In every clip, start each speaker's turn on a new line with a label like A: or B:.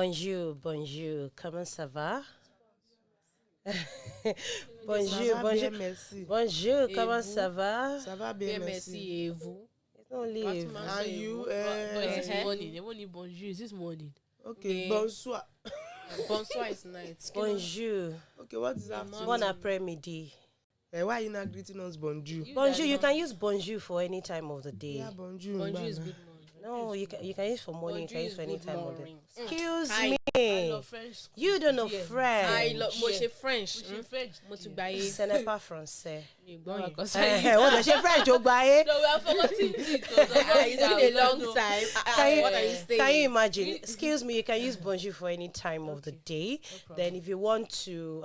A: Bonjour, bonjour. Comment ça va? Bonjour, bonjour.
B: Merci.
A: Bonjour,
C: Et
A: comment
C: vous?
A: ça va?
B: Ça va bien,
C: merci. Et vous?
A: It's only
C: What
A: you.
C: man
B: And
C: say
B: you,
C: vous? But it's this morning. They only bonjour. This morning.
B: Okay,
C: Yeah.
B: bonsoir.
C: Bonsoir is night.
A: Bonjour.
B: Okay, what is
C: Yeah,
B: afternoon?
A: Bon après-midi.
B: Why are you not greeting us bonjour?
A: Bonjour, you can use bonjour for any time of the day.
B: Yeah, bonjour.
C: Bonjour is
B: Mbana.
C: good morning.
A: No, you can use for morning, you can use for any time of the day. Excuse
C: Hi.
A: me.
C: I love French.
A: You don't know
C: Yeah.
A: French.
C: I love moi je French.
D: French.
C: Mo ti gba ye.
A: Ce n'est pas français.
C: Mi gbọ́ yẹn.
A: Oh, the French, you buy.
D: No, we are forgetting it.
C: It's been a long time. What are you saying?
A: Can you imagine? Excuse me, you can use bonjour for any time of the day. Then if you want to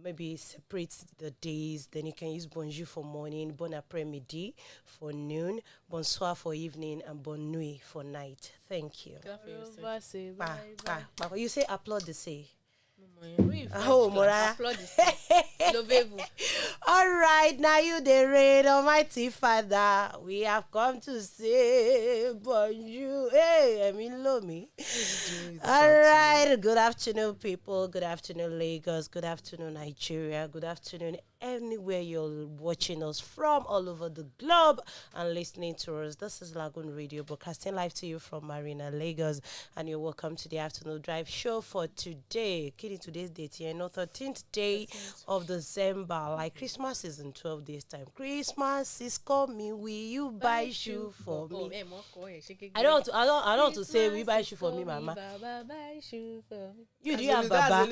A: maybe separate the days, then you can use bonjour for morning, bon après-midi for noon, bonsoir for evening, and bonne nuit for night. Thank you. You say applaud the say. Oh, Mora.
C: Applaud this. Levez-vous.
A: All right, now you the reign, Almighty Father. We have come to say bonjour. Hey, I mean, love me. All right, good afternoon, people. Good afternoon, Lagos. Good afternoon, Nigeria. Good afternoon, anywhere you're watching us from all over the globe and listening to us. This is Lagoon Radio, broadcasting live to you from Marina, Lagos. And you're welcome to the afternoon drive show for today. Kidding today's date here, 13th day of December. Like Christmas is in 12 days time. Christmas is coming. Will you buy shoe for me? I don't want to say we buy shoe for me, Mama. You do you have Baba?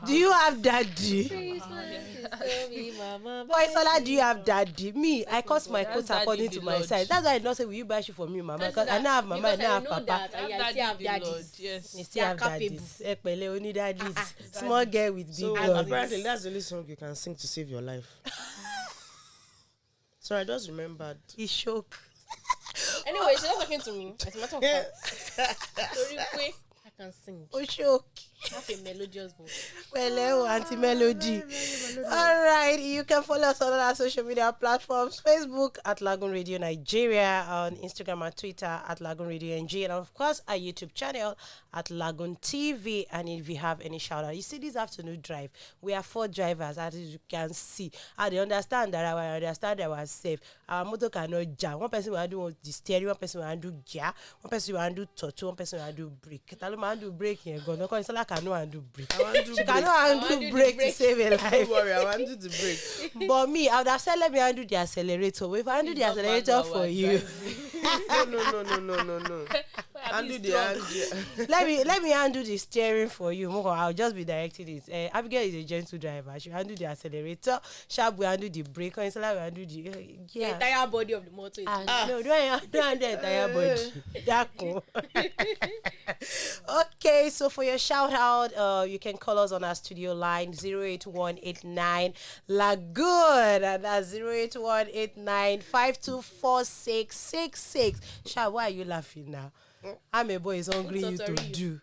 A: Do you have Daddy? Boysola, do you have Daddy? Me, I cost my coat according to my size. That's why I don't say will you buy shoe for me, Mama? Because I don't have Mama, I don't have Papa.
C: I still have daddies.
D: Yes.
A: You still have daddies. Ekpele, only daddies. Small girl with big
B: So
A: guns.
B: apparently that's the only song you can sing to save your life. So I just remembered.
A: He shook.
C: Anyway, she's not talking to me. As a matter of fact. Sorry, quick. I can sing.
A: Oh, shook.
C: Have a melodious voice.
A: Well, anti-melody. All right, you can follow us on our social media platforms: Facebook at Lagoon Radio Nigeria, on Instagram and Twitter at LagoonRadio.Ng, and of course our YouTube channel at LagoonTV. And if you have any shout out, you see this afternoon drive, we have 4 drivers, as you can see. And they understand that I understand that we're safe. Our motor cannot jam. One person will do the steering, one person will do gear, one person will do torture, one person will do brake. Tell them do brake here. Go no, it's like I know and do brake. She cannot undo brake to save a life.
B: Don't worry, I want you to break.
A: But me, I would have said let me undo the accelerator. If I undo the accelerator for you,
B: No. Undo the hand.
A: let me undo the steering for you. I'll just be directing it. Abigail is a gentle driver. She undo the accelerator. Sharp will undo the brake. And Salah will undo the
C: The entire body of the motor is
A: no, don't undo the entire body. That's cool. Okay, so for your shout out, you can call us on our studio line 08189 Lagoon, and that's 08189 524666. Sha, why are you laughing now? I'm a boy is hungry you to do.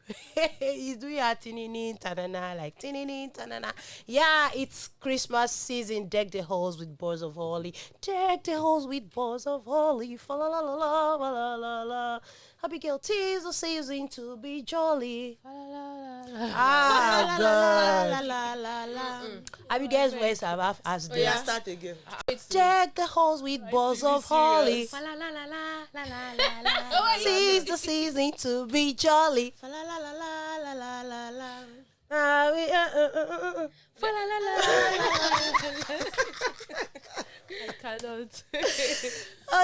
A: He's doing a tinini tanana, like tinini tanana. Yeah, it's Christmas season. Deck the halls with balls of holly. Deck the halls with balls of holly. Fa la la la la la la la. Abigail, 'tis the season to be jolly. Ah, God. Abigail's voice have as
B: Oh yeah, start again.
A: Deck the halls with balls of holly. 'Tis the season to be jolly.
D: I cannot.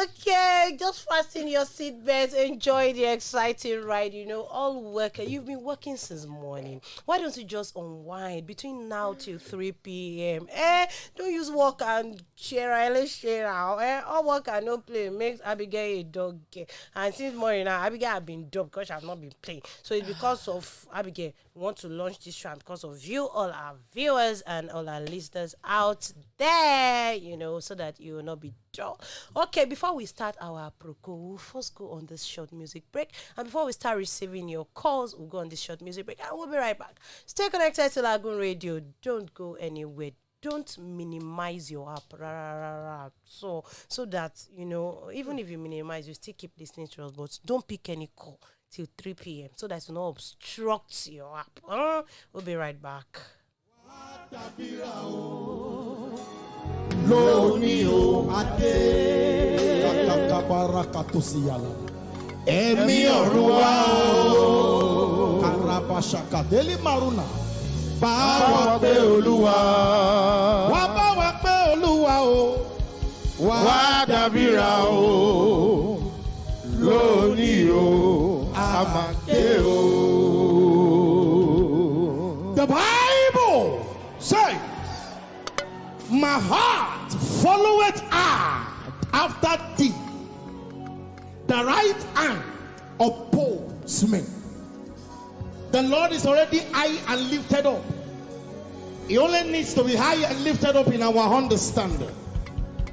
A: Okay, just fasten your seatbelts. Enjoy the exciting ride. You know, all work. You've been working since morning. Why don't you just unwind between now till 3 p.m.? Don't use work and share. Let's share out. All work and no play makes Abigail a dog. And since morning now, Abigail have been dumb because she have not been playing. So it's because of Abigail. We want to launch this show and because of you, all our viewers and all our listeners out there. You know, so that you will not be dull. Okay, before we start our proco, we'll first go on this short music break. And before we start receiving your calls, we'll go on this short music break and we'll be right back. Stay connected to Lagoon Radio. Don't go anywhere. Don't minimize your app. So that, you know, even if you minimize, you still keep listening to us, but don't pick any call. till 3 p.m. so that it will not obstruct your app. We'll be right back.
E: Emi Orua Karabashaka Deli Maruna Bawa pe Oluwa Wa bawa pe Oluwa o Wa dabira o Loni o Amake o. The Bible says, my heart followeth after thee. The right hand opposes me. The Lord is already high and lifted up. He only needs to be high and lifted up in our understanding.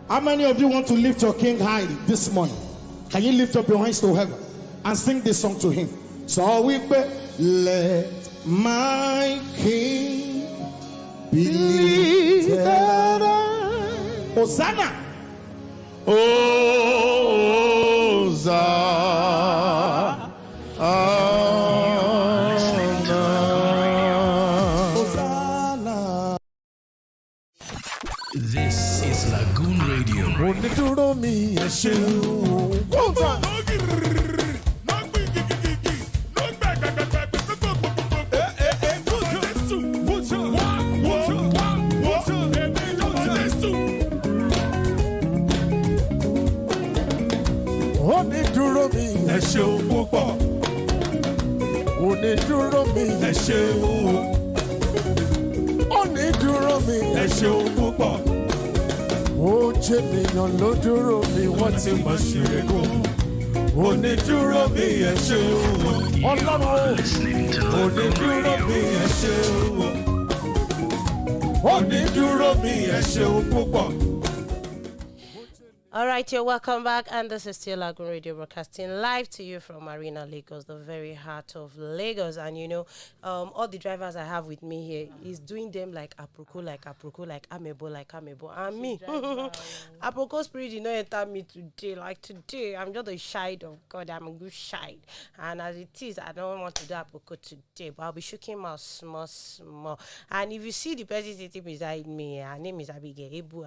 E: How many of you want to lift your King high this morning? Can you lift up your hands to heaven and sing this song to him? So we pray, let my King be lifted up. Hosanna.
F: This is Lagoon Radio.
A: All right, you're welcome back, and this is still Lagoon Radio broadcasting live to you from Marina, Lagos, the very heart of Lagos. And you know, all the drivers I have with me here is doing them like aproko, like amebo, and me. Aproko spirit did not enter me today. Like today, I'm just a child of God. I'm a good child, and as it is, I don't want to do aproko today, but I'll be shaking my small. And if you see the person sitting beside me, her name is Abigail Ebu.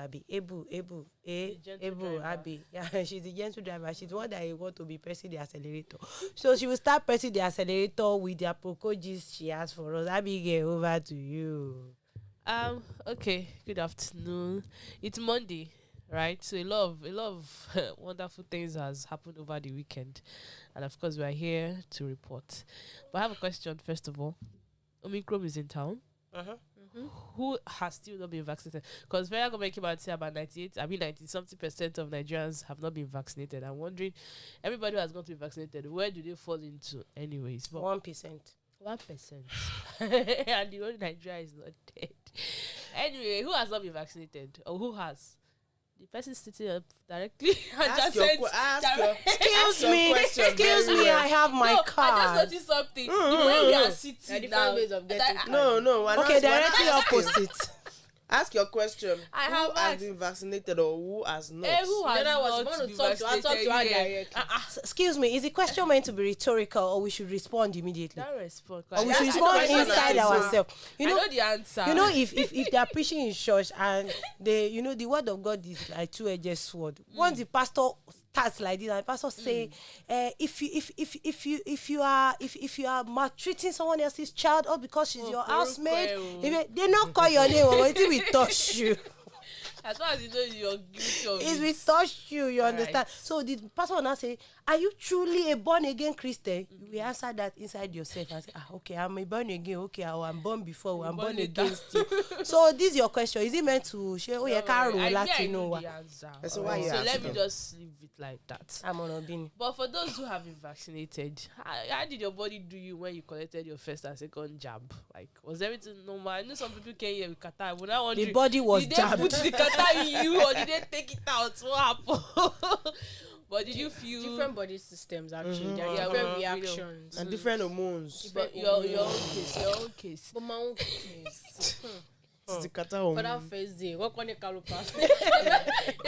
A: Abby, yeah, she's a gentle driver. She's the one that I want to be pressing the accelerator. So she will start pressing the accelerator with the approaches she has for us. Abigail, over to you.
D: Okay. Good afternoon. It's Monday, right? So a lot of wonderful things has happened over the weekend, and of course we are here to report. But I have a question first of all. Omicron is in town. Who has still not been vaccinated? Because federal government came out and said about 90-something% of Nigerians have not been vaccinated. I'm wondering, everybody who has gone to be vaccinated, where do they fall into anyways? But
A: 1%.
D: 1%. And the whole Nigeria is not dead. Anyway, who has not been vaccinated? Or who has? The person sitting up directly.
B: Excuse me,
A: I have my card.
D: I just noticed something. The way we are sitting now.
C: Ways of getting
B: No.
A: Okay, directly opposite.
B: Ask your question.
D: I
B: who
D: have
B: has
D: asked.
B: been vaccinated or who has not?
D: Who has not been vaccinated?
A: Excuse me, is the question meant to be rhetorical, or we should respond immediately?
D: Don't respond.
A: Or we should
B: That's
A: respond
B: the question
A: inside
B: I answer.
A: ourselves.
D: I know the answer.
A: You know, if they are preaching in church and the word of God is like two-edged sword. Once the pastor starts like this, and the pastor say, if you are maltreating someone else's child, or because she's your housemaid, they not call your name, or until we touch you.
D: As far as you know you're guilty of
A: If
D: it.
A: we touch you, you
D: Right.
A: understand. So the pastor will now say, are you truly a born again Christian? You will answer that inside yourself and say, okay, I'm a born again. Okay, I'm born before, I'm born again still. So this is your question. Is it meant to share? Oh, yeah,
D: I
A: Latino.
D: know the answer.
B: So why you
D: So let
B: asking?
D: me just leave it like that.
A: I'm on a bin.
D: But for those who have been vaccinated, how did your body do you when you collected your first and second jab? Like, was everything normal? I know some people came here with Qatar. But now
A: The body was
D: did
A: jabbed.
D: they put the Qatar in you or did they take it out? What happened? But did you feel
C: different body systems actually? There are
D: Yeah,
C: different
D: we know.
C: reactions.
B: And different hormones.
D: But your own case?
C: But my own case. For that first day, what kind of color pass? The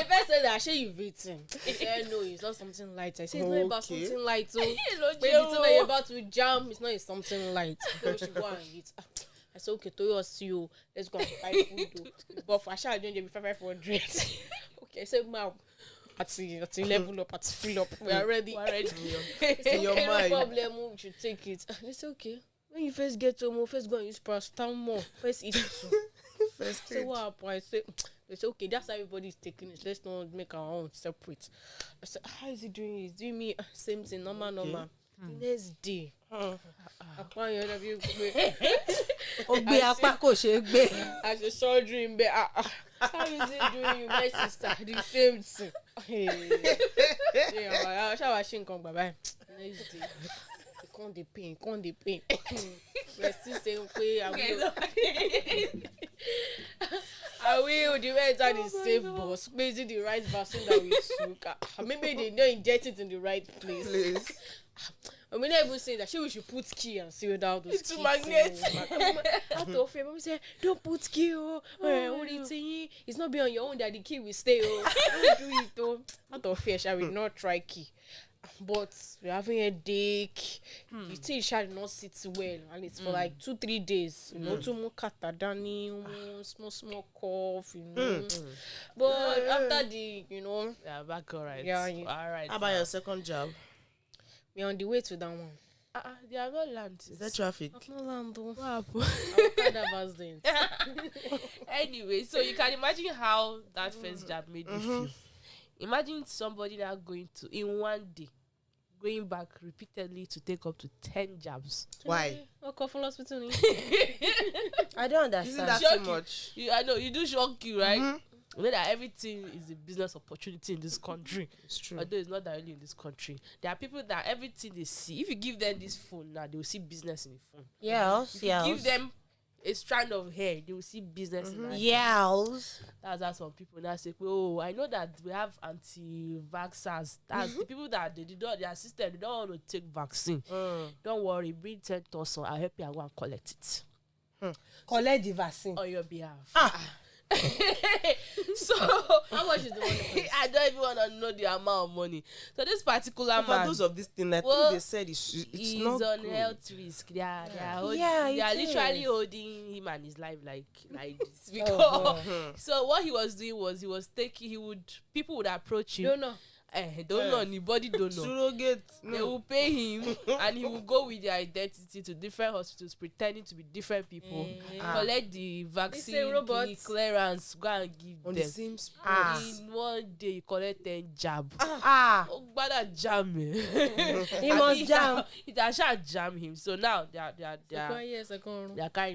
C: first said that actually you've eaten. He said no, it's not something light. I said it's not about something light. So maybe the thing that you're about to jam, it's not something light. So we should go and eat. I said okay, to us you. Let's go and buy food. But for sure, I don't be 500. Okay, I said ma'am. At the level up, at fill up, we are ready.
B: Your
C: no
B: mind.
C: problem, we should take it. They say okay. When you first get home, first go and use paracetamol. First eat too.
B: First
C: So what happened? I say, they say okay, that's how everybody's taking it. Let's not make our own separate. I said, how is he doing? He's doing me same thing, normal. The next day, upon your interview, as a surgery in bed. How is he doing you, my sister? The same thing. Yeah, I shall watch him come by. Next day, can't the pain. We're still saying, I will the way that is safe, boss. Maybe the right vaccine that we took. Maybe they don't inject it in the right place. I mean, I would say that we should put key and see without those
B: It's magnet.
C: Out of fear, but we say don't put key. What are you saying? It's not be on your own that the key will stay. Don't do it. Out of fear, shall we not try key? But we're having a headache. The thing shall not sit well, and it's for like 2-3 days. You know, too much katadani, small cough. You know, but after the,
D: Yeah, back alright.
C: Yeah,
D: Alright.
B: How about your second job?
C: we're on the way to that one.
D: They are not land.
B: Is there traffic?
C: No land though.
D: What happened? Anyway, so you can imagine how that first job made me feel. Imagine somebody now going to, in one day, going back repeatedly to take up to 10 jabs.
B: Why?
C: Call for hospital.
A: I don't understand.
B: Isn't that
D: Shock
B: too much?
D: I know, you do shock you, right? You know that everything is a business opportunity in this country.
B: It's true.
D: Although it's not directly in this country. There are people that everything they see, if you give them this phone now, they will see business in the phone.
A: Yes.
D: If you give them a strand of hair, they will see business in that.
A: Yes.
D: That's how some people now say, oh, I know that we have anti-vaxxers. That's the people that they don't, their system, they don't want to take vaccine. Don't worry, bring 10,000. I'll help you and go and collect it.
A: Collect the vaccine.
D: On your behalf. So
C: How much is the money?
D: I don't even want to know the amount of money. So this particular
B: For
D: man,
B: those of this thing, I
D: Well,
B: think they said it's
D: he's
B: not
D: on
B: good.
D: health risk. They are
A: it
D: literally
A: is.
D: holding him and his life like this. Because so what he was doing was people would approach him.
C: Don't know.
D: Don't know, anybody don't know.
B: Surrogate.
D: They will pay him and he will go with their identity to different hospitals pretending to be different people, collect the vaccine
C: robots.
D: clearance, go and give
B: On
D: them.
B: the same spot.
D: In one day you collect 10 jab.
A: Ah.
D: Better jam me.
A: He must jam.
D: It shall jam him. So now they are carrying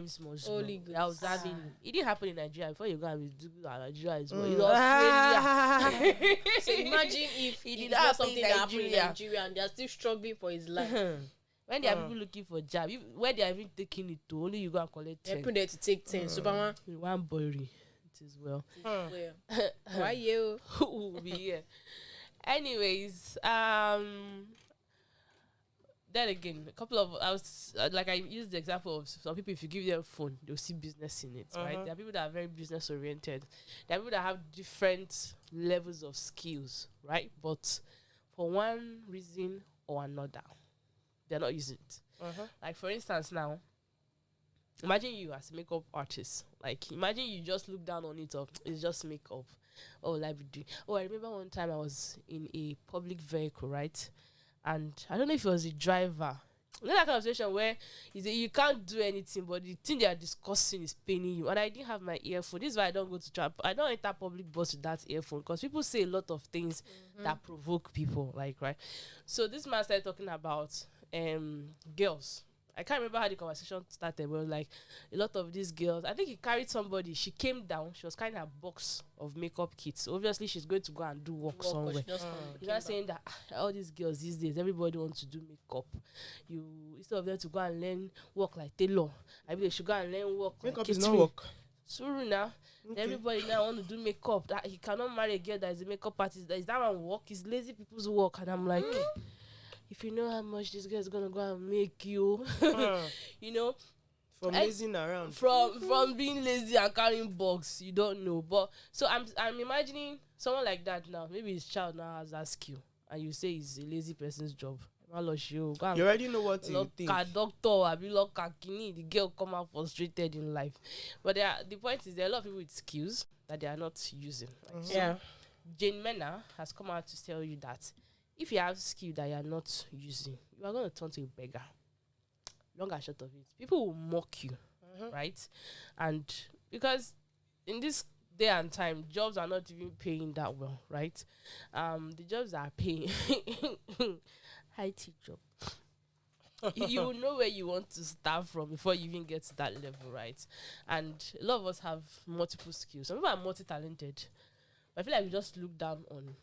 D: him small.
C: Holy
D: They are observing him. It didn't happen in Nigeria. Before you go and do Nigeria is well. It's Australia.
C: So imagine if
D: He did
C: it's not
D: happen
C: something
D: in
C: that happened in
D: Nigeria.
C: Nigeria and they are still struggling for his life.
D: When there are people looking for job, when they are even taking it to, only you go and collect
C: They're
D: 10.
C: putting there to take 10. Superman.
D: One boy, it is well.
C: Where? Why you?
D: Who will be here? Anyways, then again, a couple of I used the example of some people. If you give them a phone, they'll see business in it, right? There are people that are very business oriented. There are people that have different levels of skills, right? But for one reason or another, they're not using it. Like for instance, now, imagine you as a makeup artist. Like imagine you just look down on it, or it's just makeup. Oh, like we do. Oh, I remember one time I was in a public vehicle, right? And I don't know if it was a driver. You know that kind of situation where you can't do anything, but the thing they are discussing is paining you. And I didn't have my earphone. This is why I don't go to trap. I don't enter public bus with that earphone because people say a lot of things that provoke people, like, right? So this man started talking about girls. I can't remember how the conversation started, but like a lot of these girls, I think he carried somebody. She came down. She was carrying a box of makeup kits. So obviously, she's going to go and do work somewhere. He's not saying that all these girls these days, everybody wants to do makeup. Instead of them to go and learn work like tailor, I mean they should go and learn work.
B: Makeup
D: like
B: is not
D: catering.
B: work.
D: So now, everybody now want to do makeup. That he cannot marry a girl that is a makeup artist. That is that one work. It's lazy people's work, and I'm like. If you know how much this girl is gonna go and make you, you know,
B: From lazing around.
D: From being lazy and carrying box, you don't know. But so I'm imagining someone like that now. Maybe his child now has that skill, and you say it's a lazy person's job. You
B: already know what you think.
D: Doctor, the girl come out frustrated in life. But the point is, there are a lot of people with skills that they are not using.
A: Yeah.
D: Jane Mena has come out to tell you that if you have skill that you are not using, you are going to turn to a beggar. Long and short of it, people will mock you, right? And because in this day and time, jobs are not even paying that well, right? The jobs that are paying, IT job. You will know where you want to start from before you even get to that level, right? And a lot of us have multiple skills. Some people are multi-talented. But I feel like we just look down on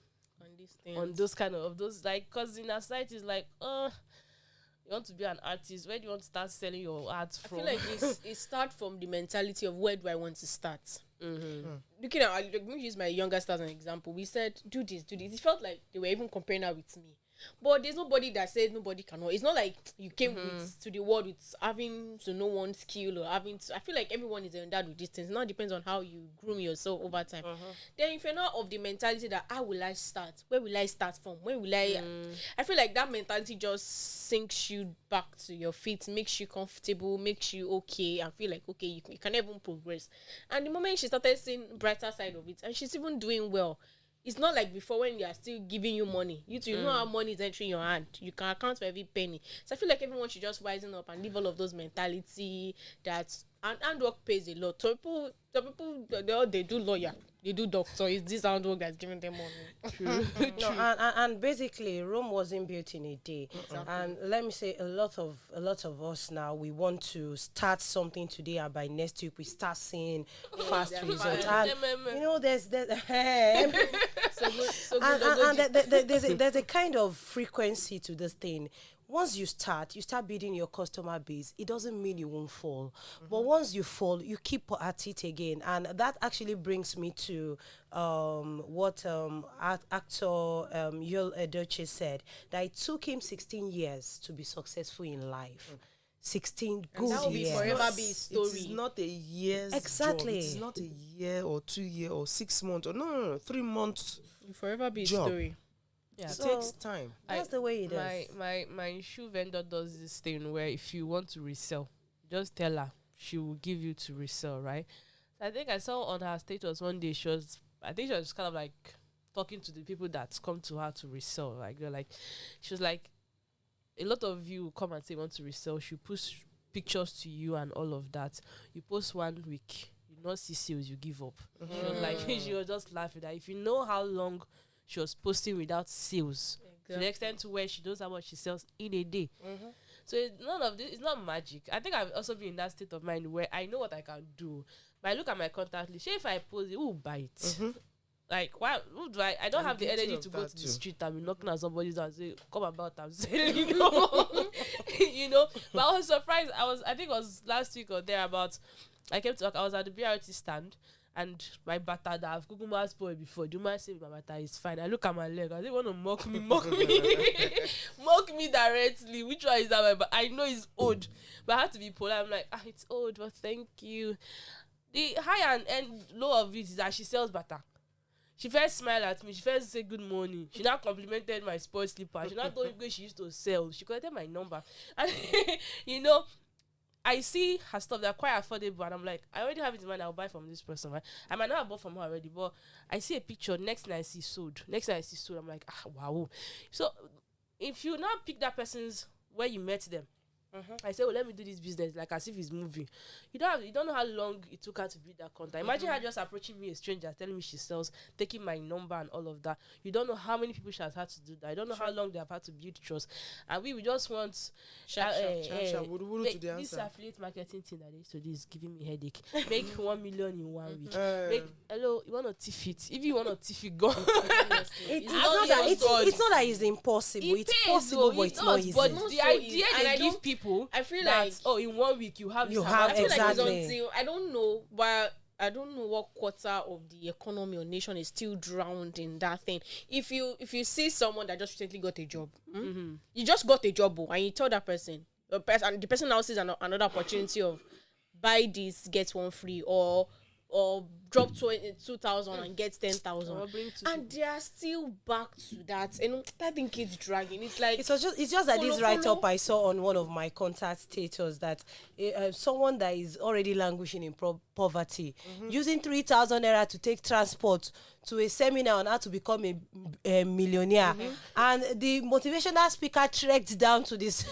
C: these things.
D: On those kind of those, like, because in our society it's like, you want to be an artist, where do you want to start selling your art from?
C: I feel like it starts from the mentality of where do I want to start. Looking at, let me use my younger sister as an example. We said, do this. It felt like they were even comparing her with me. But there's nobody that said nobody cannot. It's not like you came to the world with having to know one skill or having to. I feel like everyone is endowed with these things. It now depends on how you groom yourself over time. Then if you're not of the mentality that how will I start? Where will I start from? Where will I? I feel like that mentality just sinks you back to your feet, makes you comfortable, makes you okay, and feel like okay, you can even progress. And the moment she started seeing brighter side of it, and she's even doing well. It's not like before when they are still giving you money. You know how money is entering your hand. You can account for every penny. So I feel like everyone should just wisen up and leave all of those mentality that and work pays a lot. So people they do lawyer, they do doctor. It's this handwork that's giving them money.
D: True.
A: No, and basically Rome wasn't built in a day. Exactly. And let me say a lot of us now, we want to start something today and by next week we start seeing fast results. And you know there's there's a kind of frequency to this thing. Once you start building your customer base, it doesn't mean you won't fall. But once you fall, you keep at it again. And that actually brings me to what actor Yul Edochie said, that it took him 16 years to be successful in life. 16 good years.
C: That will be forever be his story.
B: It is not a year's
A: exactly.
B: job. It is not a year or 2 years or 6 months or no 3 months.
C: It will forever be his
B: job.
C: story.
D: Yeah.
B: It takes time.
A: That's the way it is.
D: My shoe vendor does this thing where if you want to resell, just tell her, she will give you to resell, right? So I think I saw on her status one day, she was kind of like talking to the people that come to her to resell. Like they're like, she was like, a lot of you come and say you want to resell. She puts pictures to you and all of that. You post 1 week, you not see sales, you give up. She was like, she was just laughing that if you know how long she was posting without sales, to the extent to where she knows how much she sells in a day. So none of this, it's not magic. I think I've also been in that state of mind where I know what I can do, but I look at my contact list. If I post it, who will buy it? Like, why? Who do I don't have the energy to go to the street and be knocking at somebody's door and say, "Come about, I'm selling," you know. You know. But I was surprised. I think it was last week or thereabout. I was at the BRT stand. And my bata that I've Google spoiled before. Do you mind saying my bata is fine? I look at my leg. I say, want to mock me, mock me directly. Which one is that? But I know it's old. But I have to be polite. I'm like, it's old, but thank you. The high and low of it is that she sells bata. She first smiled at me. She first said good morning. She now complimented my sports slipper. She now told me where she used to sell. She collected my number. And you know, I see her stuff, they're quite affordable, and I'm like, I already have it in mind, I'll buy from this person, right? I might not have bought from her already, but I see a picture, next thing I see sold, I'm like, wow. So if you now pick that person's where you met them, I say, let me do this business, like as if it's moving. You don't know how long it took her to build that contact. Imagine her just approaching me, a stranger, telling me she sells, taking my number and all of that. You don't know how many people she has had to do that. You don't know how long they have had to build trust. And we just want
B: sharp,
D: this affiliate marketing thing that they used to do is giving me headache. Make 1 million in 1 week. Hello, you want to tiff it? If you want to tiff it, go.
A: It's not that it's impossible. It's possible, but it's not easy.
D: But the idea they give people, I feel like in 1 week you have
A: exactly.
C: I don't know, but I don't know what quarter of the economy or nation is still drowned in that thing. If you see someone that just recently got a job, you just got a job, and you tell that person, and the person now sees another opportunity of buy this, get one free, or drop 2,000 and get 10,000, and they are still back to that. And that thing keeps dragging. It's like
A: it's just that this write-up I saw on one of my contact status that someone that is already languishing in poverty, using 3,000 naira to take transport to a seminar on how to become a millionaire, and the motivational speaker trekked down to this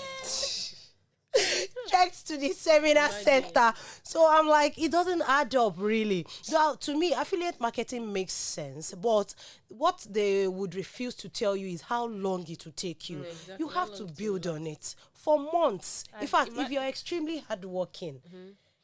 A: checked to the seminar center. So I'm like, it doesn't add up really. So to me, affiliate marketing makes sense, but what they would refuse to tell you is how long it will take you. You have to build on it for months. In fact, if you're extremely hardworking,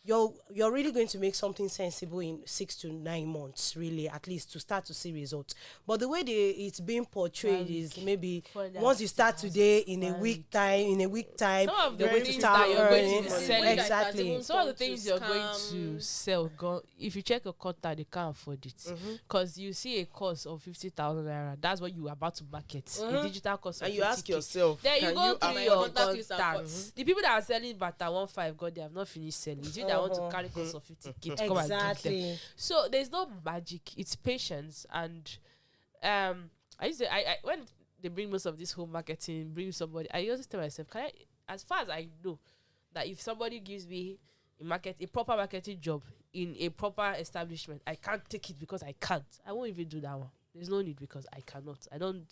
A: you're really going to make something sensible in 6 to 9 months, really, at least, to start to see results. But the way it's being portrayed is maybe once you start today, in a week time, you're going to start earning. Exactly.
D: Some of the things you're going to sell, if you check a quarter, they can't afford it. Because you see a course of 50,000 naira, that's what you're about to market. A digital course of 50K.
B: And you ask yourself,
D: then you go through your
C: contacts.
D: The people that are selling Bata 1.5, God, they have not finished selling. It's you that want to carry cost of 50K to come and give them. So there's no magic. It's patience. And I used to, I when they bring most of this home marketing, bring somebody, I always tell myself, can I, as far as I know, that if somebody gives me a proper marketing job in a proper establishment, I can't take it because I can't. I won't even do that one. There's no need because I cannot. I don't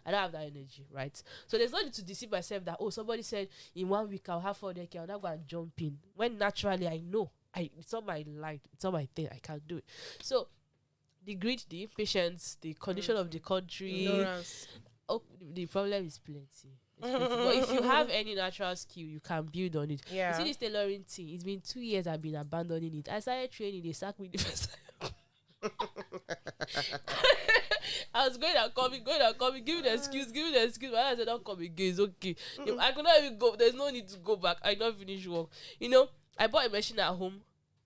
D: have that energy, right? So there's no need to deceive myself that, somebody said in 1 week I'll have 400K, I'll not go and jump in. When naturally I know it's not my line, it's not my thing, I can't do it. So the greed, the impatience, the condition of the country, the problem is plenty. But if you have any natural skill, you can build on it. You see this tailoring thing, it's been 2 years I've been abandoning it. I started training, they sacked me the first time. I was going and coming, give me the excuse. But I said, don't come again, it's okay. I could not even go, there's no need to go back. I not finish work. I bought a machine at home.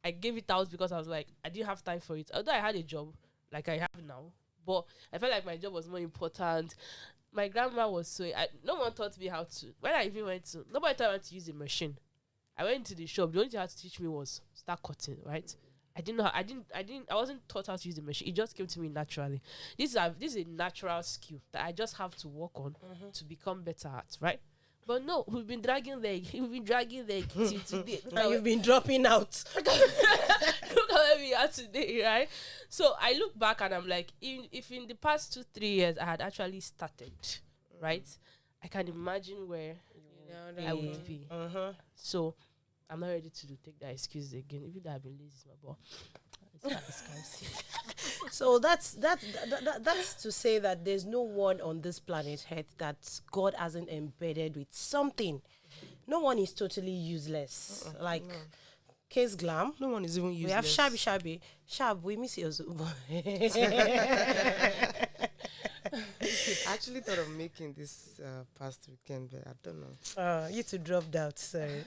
D: I gave it out because I was like, I didn't have time for it. Although I had a job, like I have now, but I felt like my job was more important. My grandma was sewing. No one taught me how to. When I even went to, nobody taught me how to use a machine. I went to the shop. The only thing they had to teach me was start cutting, right? I wasn't taught how to use the machine. It just came to me naturally. This is a natural skill that I just have to work on to become better at, right? But no, we've been dragging leg till today.
A: And you've been dropping out.
D: Look at where we are today, right? So I look back and I'm like, if in the past 2-3 years I had actually started, right, I can imagine where I would be. So I'm not ready to take that excuse again. Even though I've been lazy, but
A: so that's to say that there's no one on this planet Earth that God hasn't embedded with something. No one is totally useless. Case Glam.
B: No one is even useless.
A: We have Shabby. Shab, we miss you.
B: I actually thought of making this past weekend, but I don't know.
A: You two dropped out, sorry.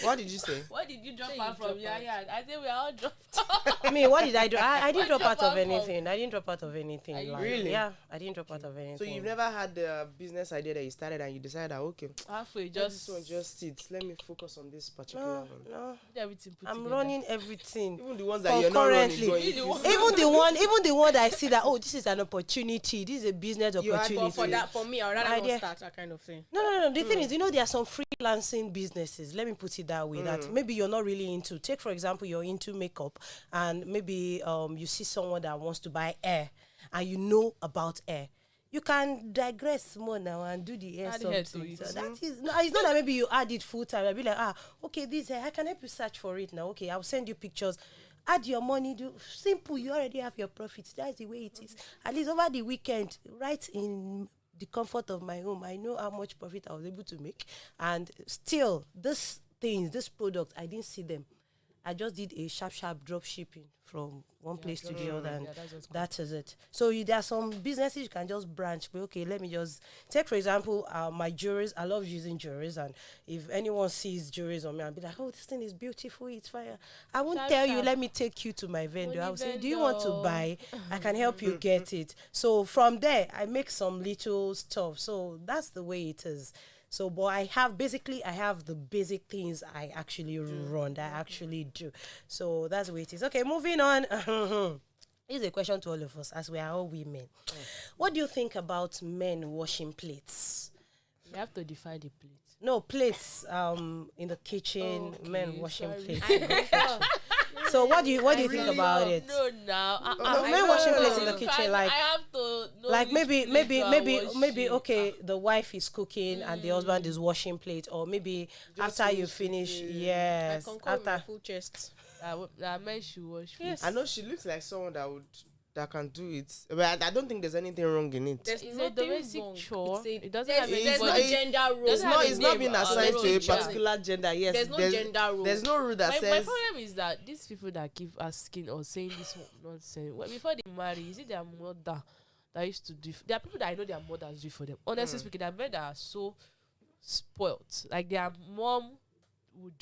B: What did you say?
D: Why did you drop out from your yard? I think we are all dropped out.
A: I mean, what did I do? I didn't drop out of anything. I didn't drop out of anything.
B: Really?
A: Yeah, I didn't drop out of anything.
B: So you've never had the business idea that you started and you decided, okay,
D: halfway,
B: this one just sits. Let me focus on this particular one.
A: No.
D: Everything put
A: I'm
D: together.
A: running everything.
B: Even the ones that you're not running.
A: Even the one that I see that, this is an opportunity. This is a business opportunity.
C: For me, I'd rather not start that kind of thing.
A: No. The thing is, there are some freelancing businesses. Let me put it that way. That maybe you're not really into. Take for example, you're into makeup, and maybe you see someone that wants to buy hair, and you know about hair. You can digress more now and do the hair something. So that is it's not that maybe you add it full time. I'll be like, okay, this hair, I can help you search for it now. Okay, I'll send you pictures. Add your money, do simple. You already have your profits. That's the way it is. At least over the weekend, right in the comfort of my home, I know how much profit I was able to make. And still, these products, I didn't see them. I just did a sharp drop shipping from one place to the other, and that is it. So there are some businesses you can just branch. But okay, let me just take for example my jewelries. I love using jewelries, and if anyone sees jewelries on me, I'll be like, this thing is beautiful, it's fire. I won't tell you, let me take you to my vendor. I'll say, do you want to buy? I can help you get it. So from there, I make some little stuff. So that's the way it is. So, but I have the basic things I actually run, that I actually do. So that's the way it is. Okay, moving on. Here's a question to all of us, as we are all women. What do you think about men washing plates?
D: You have to define the plate.
A: No, plates in the kitchen, men washing plates. So what do you think about it?
D: No, now
A: Men washing plates in the kitchen, like
D: I have to know
A: like
D: which plate you are
A: maybe
D: washing.
A: okay, the wife is cooking and the husband is washing plate, or maybe after you finish, yes,
C: I concur with my
A: after.
C: full chest.
D: That men should wash.
C: Yes.
B: I know she looks like someone that can do it, but I don't think there's anything wrong in it.
C: There's
D: It's a
C: nothing
D: domestic
C: wrong.
D: chore.
C: It's a-
D: It doesn't
C: there's-
D: have
C: There's no
B: anybody-
C: gender role.
B: It's not being assigned to a
C: Yeah.
B: particular gender. Yes,
C: There's no gender rule.
B: There's no rule that
D: My
B: says.
D: problem is that these people that keep asking or saying this nonsense, well, before they marry, is it their mother that used to do? There are people that I know their mothers do for them. Honestly speaking, there are men that are so spoilt. Like their mom would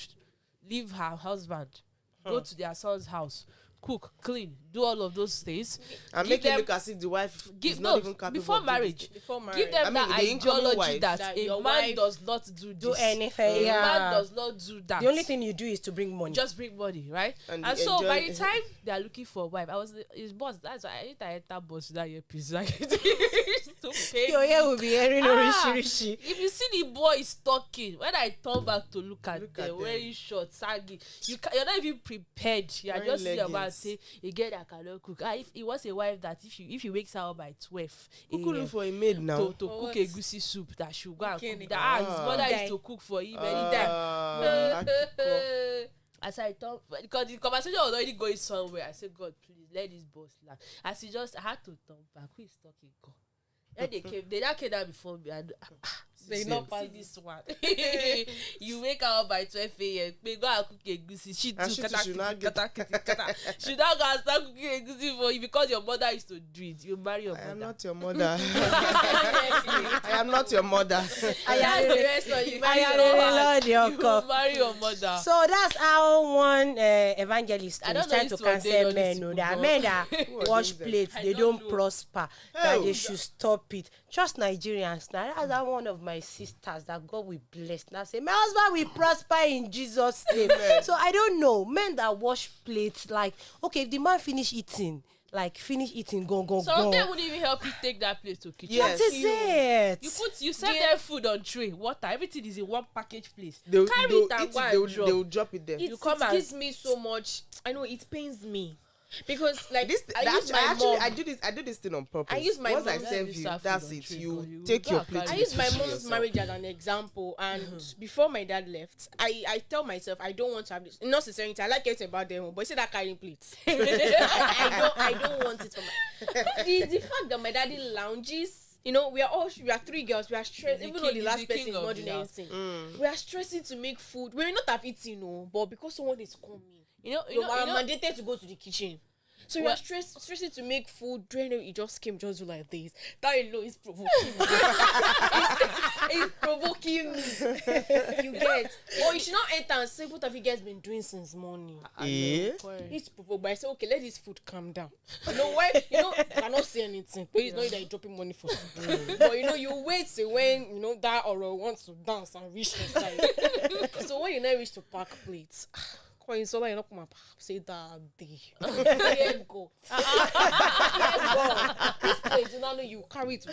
D: leave her husband, go to their son's house, cook, clean, do all of those things,
B: And
D: give
B: make it
D: them-
B: look as if the wife
D: give
B: is not even capable
D: before
B: of doing
D: marriage.
B: this.
C: Before marriage.
D: Give them
B: I mean,
D: that
B: the incoming
D: ideology
B: wife.
D: that
C: That
D: a
C: your
D: man
C: wife
D: does not do
A: Do
D: this.
A: anything,
D: A
A: yeah.
D: man does not do that.
A: The only thing you do is to bring money.
D: Just bring money, right?
B: And
D: And so by
B: enjoy-
D: the time they are looking for a wife, I was his boss. That's why I enter boss that earpiece. Like to pay
A: Your
D: me.
A: ear will be hearing
D: Ah,
A: rishi.
D: If you see the boy is talking, when I turn back to look at
B: Look at
D: them,
B: them.
D: wearing short, saggy, you're not even prepared. You are
B: Wearing
D: just sitting about
B: leggings.
D: say a girl that cannot cook. If he wants a wife that if you wakes her up by 12
B: Who could
D: a.m.
B: look for a maid now?
D: to
C: For
D: cook
C: what?
D: a goosey soup that she go and
C: Okay,
D: cook. That his mother
C: Die.
D: used to cook for him anytime.
B: Akiko.
D: As I thought, because the conversation was already going somewhere, I said, God, please let this boss laugh. As he just, I had to turn back. Who is talking? God. Then they just came down before me and
C: They
B: Same.
C: not
D: see
C: pass
D: this one. You wake her up by 12 a.m. May go and cook a goosey. She
B: And
D: too,
B: she too should not get-
D: She now go and start cooking a goosey for you because your mother used to do it. You marry your
B: I
D: mother.
B: am not your mother. I am not your mother.
D: You marry your mother.
A: So that's how one evangelist
D: I
A: is
D: don't know
A: trying to
D: this one
A: cancel
D: day on
A: men.
D: this
A: No, there are
D: book,
A: men that
B: was
A: wash
B: doing that?
A: plates,
D: I
A: they
D: don't
A: don't
D: know.
A: prosper, that
B: Oh.
A: they should stop it. Trust Nigerians now. That's how one of my sisters that God will bless. Now say, my husband will prosper in Jesus' name. So I don't know. Men that wash plates, like, okay, if the man finish eating, go.
D: Some of them wouldn't even help you take that place to kitchen.
B: Yes.
A: That is it.
D: You serve them food on tray, water, everything is in one package place.
B: They'll
D: Carry
B: they'll
D: it and
B: eat
D: go
B: it,
D: and drop.
B: they'll drop it there.
C: It
D: come and-
C: gives me so much. I know it pains me because like
B: This
C: I use my
B: actually
C: mom.
B: I do this thing on purpose.
C: I use my
B: Once I
C: mom's-
B: serve
D: You
B: you,
D: serve
B: that's
D: food on
B: it.
D: tray,
B: You
D: God, you
B: take
D: go
B: your
D: and
B: plate.
D: carry
C: I
B: to
C: use
B: the
C: my
B: kitchen
C: mom's
B: yourself.
C: marriage as an example, and before my dad left, I tell myself I don't want to have this. Not sincerity, I like it about them, but you say that carrying plates. I don't want it for my. The fact that my daddy lounges. You know, we are three girls. We are stressed, even though the last person is not doing anything. We are stressing to make food. We will not have eaten, no, but because someone is coming, we are mandated to go to the kitchen. So we are stressing to make food. Then it just came just do like this. That alone is provoking me. It's provoking me. You get? Or you should not enter and say, what have you guys been doing since morning?
B: Yeah.
C: It's provoked, but I say, okay, let this food calm down. You know why? You cannot say anything. But it's not that you're dropping money for food. But you wait till when that Oro wants to dance and reach the side. So when you now reach to pack plates. So you're not come up say that day. Here go. This place you know you carry it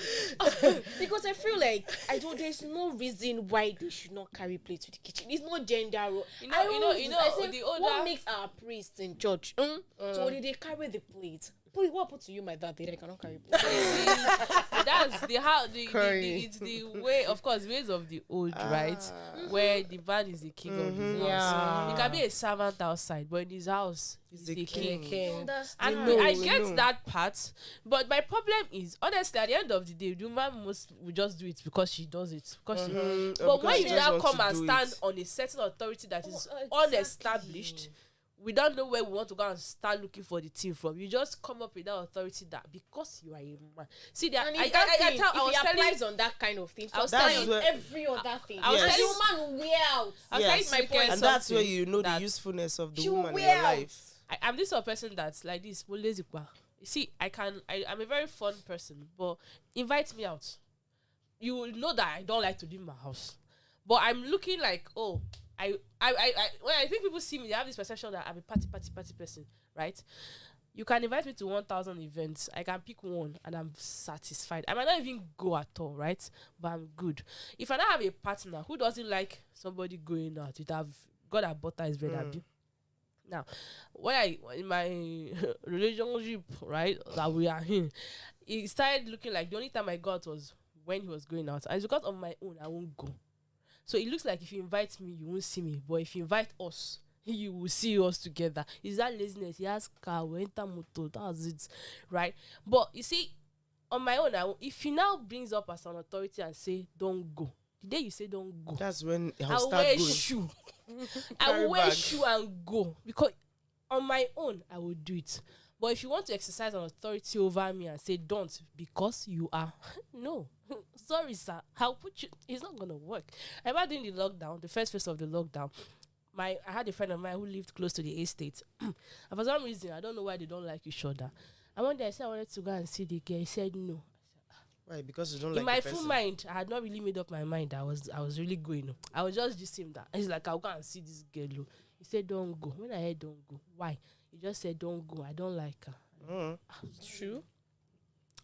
C: because I feel like there's no reason why they should not carry plates to the kitchen. It's not gender role. I say,
D: the older
C: what makes our priests in church? So when they carry the plates, please, what happened to you, my dad? They cannot carry plates.
D: That's it's the way, of course, ways of the old, right? Where the man is the king of his house.
A: Yeah.
D: He can be a servant outside, but in his house, he's the king. And
B: know,
D: I
B: we
D: get
B: know.
D: that part, but my problem is, honestly, will just do it because she does it. But
B: Because
D: when
B: she
D: you
B: just
D: now
B: wants
D: come
B: to
D: and
B: do
D: stand
B: it.
D: on a certain authority that is
C: exactly.
D: unestablished, we don't know where we want to go and start looking for the team from. You just come up with that authority that because you are a man. See that
C: And
D: I
C: if it
D: was telling
C: applies on that kind of thing,
D: I was
C: so apply
D: telling-
C: on every other thing.
D: I was
C: And
D: telling-
C: the woman will wear out.
D: I was
B: Yes.
D: telling my point
B: And that's where
D: something
B: you know the
D: that
B: usefulness of the
C: She
B: woman in
C: will
B: your
C: wear
B: life.
D: I'm this sort of person that's like this. See, I'm a very fun person, but invite me out. You will know that I don't like to leave my house. But I'm looking like, oh, I when I think people see me, they have this perception that I'm a party person, right? You can invite me to 1,000 events. I can pick one and I'm satisfied. I might not even go at all, right? But I'm good. If I don't have a partner, who doesn't like somebody going out? You'd have God that butter his bread. Abi. Now, when in my relationship, right, that we are in, it started looking like the only time I got was when he was going out. And it's because on my own, I won't go. So it looks like if you invite me, you won't see me. But if you invite us, you will see us together. Is that laziness? He has car, we enter motor, that's it, right? But you see, on my own, if he now brings up as an authority and say, don't go, the day you say don't go,
B: that's when
D: I'll
B: start
D: wear
B: going.
D: shoe. I will wear shoe and go, because on my own, I will do it. But if you want to exercise an authority over me and say don't because you are, no, sorry, sir, I'll put you, it's not going to work. I remember during the lockdown, the first phase of the lockdown, I had a friend of mine who lived close to the estate. And for some reason, I don't know why they don't like each other. And one day I said I wanted to go and see the girl. He said no.
B: Why? Because you don't like
D: in my
B: the
D: full
B: person.
D: mind, I had not really made up my mind. I was really going. I was just saying that. He's like, I'll go and see this girl. He said, don't go. When I heard don't go, why? He just said, don't go. I don't like her.
B: True.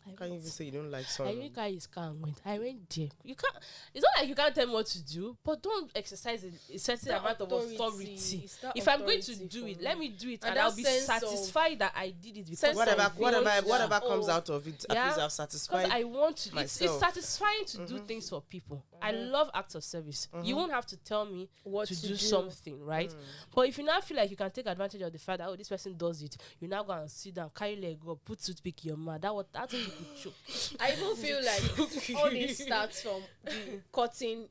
B: I can't even say you don't like
D: I
B: someone.
D: even carry his car and went. I went there. You can't. It's not like you can't tell me what to do, but don't exercise a certain amount of authority. If I'm going to do it, let me do it, and I'll be satisfied that I did it because
B: whatever comes out of it, at least I've satisfied.
D: Because I want to. It's
B: myself.
D: satisfying to do things for people. I love acts of service. You won't have to tell me what to do something, right? But if you now feel like you can take advantage of the fact that this person does it, you now go and sit down, carry leg up, put toothpick in your mouth. That's what you could choke.
C: I even feel like all this starts from the cutting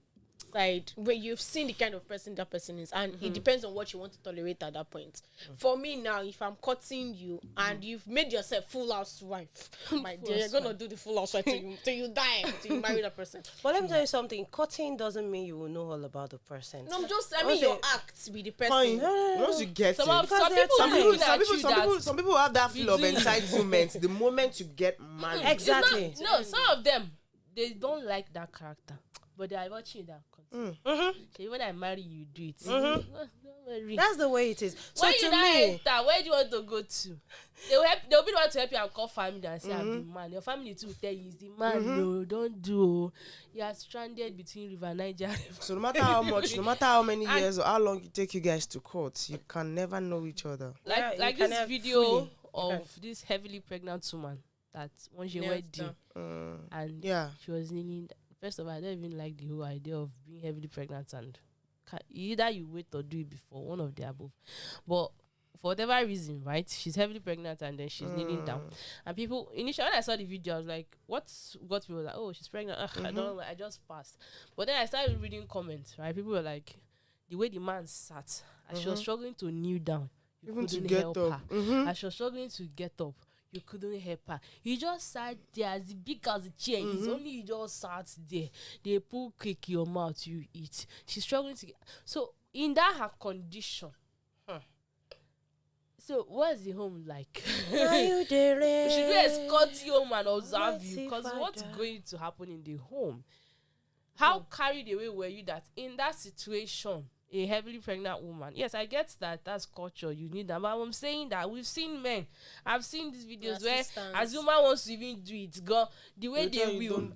C: side, where you've seen the kind of person that person is, and it depends on what you want to tolerate at that point. For me now, if I'm cutting you and you've made yourself full housewife, my dear, you're gonna do the full housewife till you die, till you marry that person.
A: But let me tell you something. Cutting doesn't mean you will know all about the person.
C: No, I mean your acts with the person.
B: Once you get
D: Some
B: it,
D: people
B: some people have that feel of entitlement the moment you get married.
A: Exactly.
D: No, some of them, they don't like that character, but they are watching that. So when I marry you, do it. Don't worry.
A: That's the way it is. So
D: When
A: to
D: you now
A: me,
D: enter, where do you want to go to? They'll be the one to help you and call family and say, I'm the man. Your family too will tell you, he's the man. No, don't do. You are stranded between River Niger.
B: So no matter how much, no matter how many years or how long it take you guys to court, you can never know each other.
D: Like
A: you
D: this
A: can
D: video of this heavily pregnant woman that when she went there and she was kneeling. First of all, I don't even like the whole idea of being heavily pregnant, and either you wait or do it before, one of the above. But for whatever reason, right, she's heavily pregnant and then she's kneeling down. And people, initially, when I saw the video, I was like, what's got me? Was like, oh, she's pregnant. I don't know, I just passed. But then I started reading comments, right? People were like, the way the man sat, and she was struggling to kneel down. You
B: Even to
D: couldn't
B: get
D: help
B: up.
D: her. And she was struggling to get up. You couldn't help her. He just sat there as big as a chair. It's only you just sat there. They put cake in your mouth, you eat. She's struggling to get. So in that her condition, so what's the home like?
A: are you there?
D: We should do escort you home and observe you, because what's going to happen in the home? How carried away were you that in that situation, a heavily pregnant woman? Yes, I get that. That's culture. You need that. But I'm saying that we've seen men. I've seen these videos where as woman wants to even do it, go the way they will.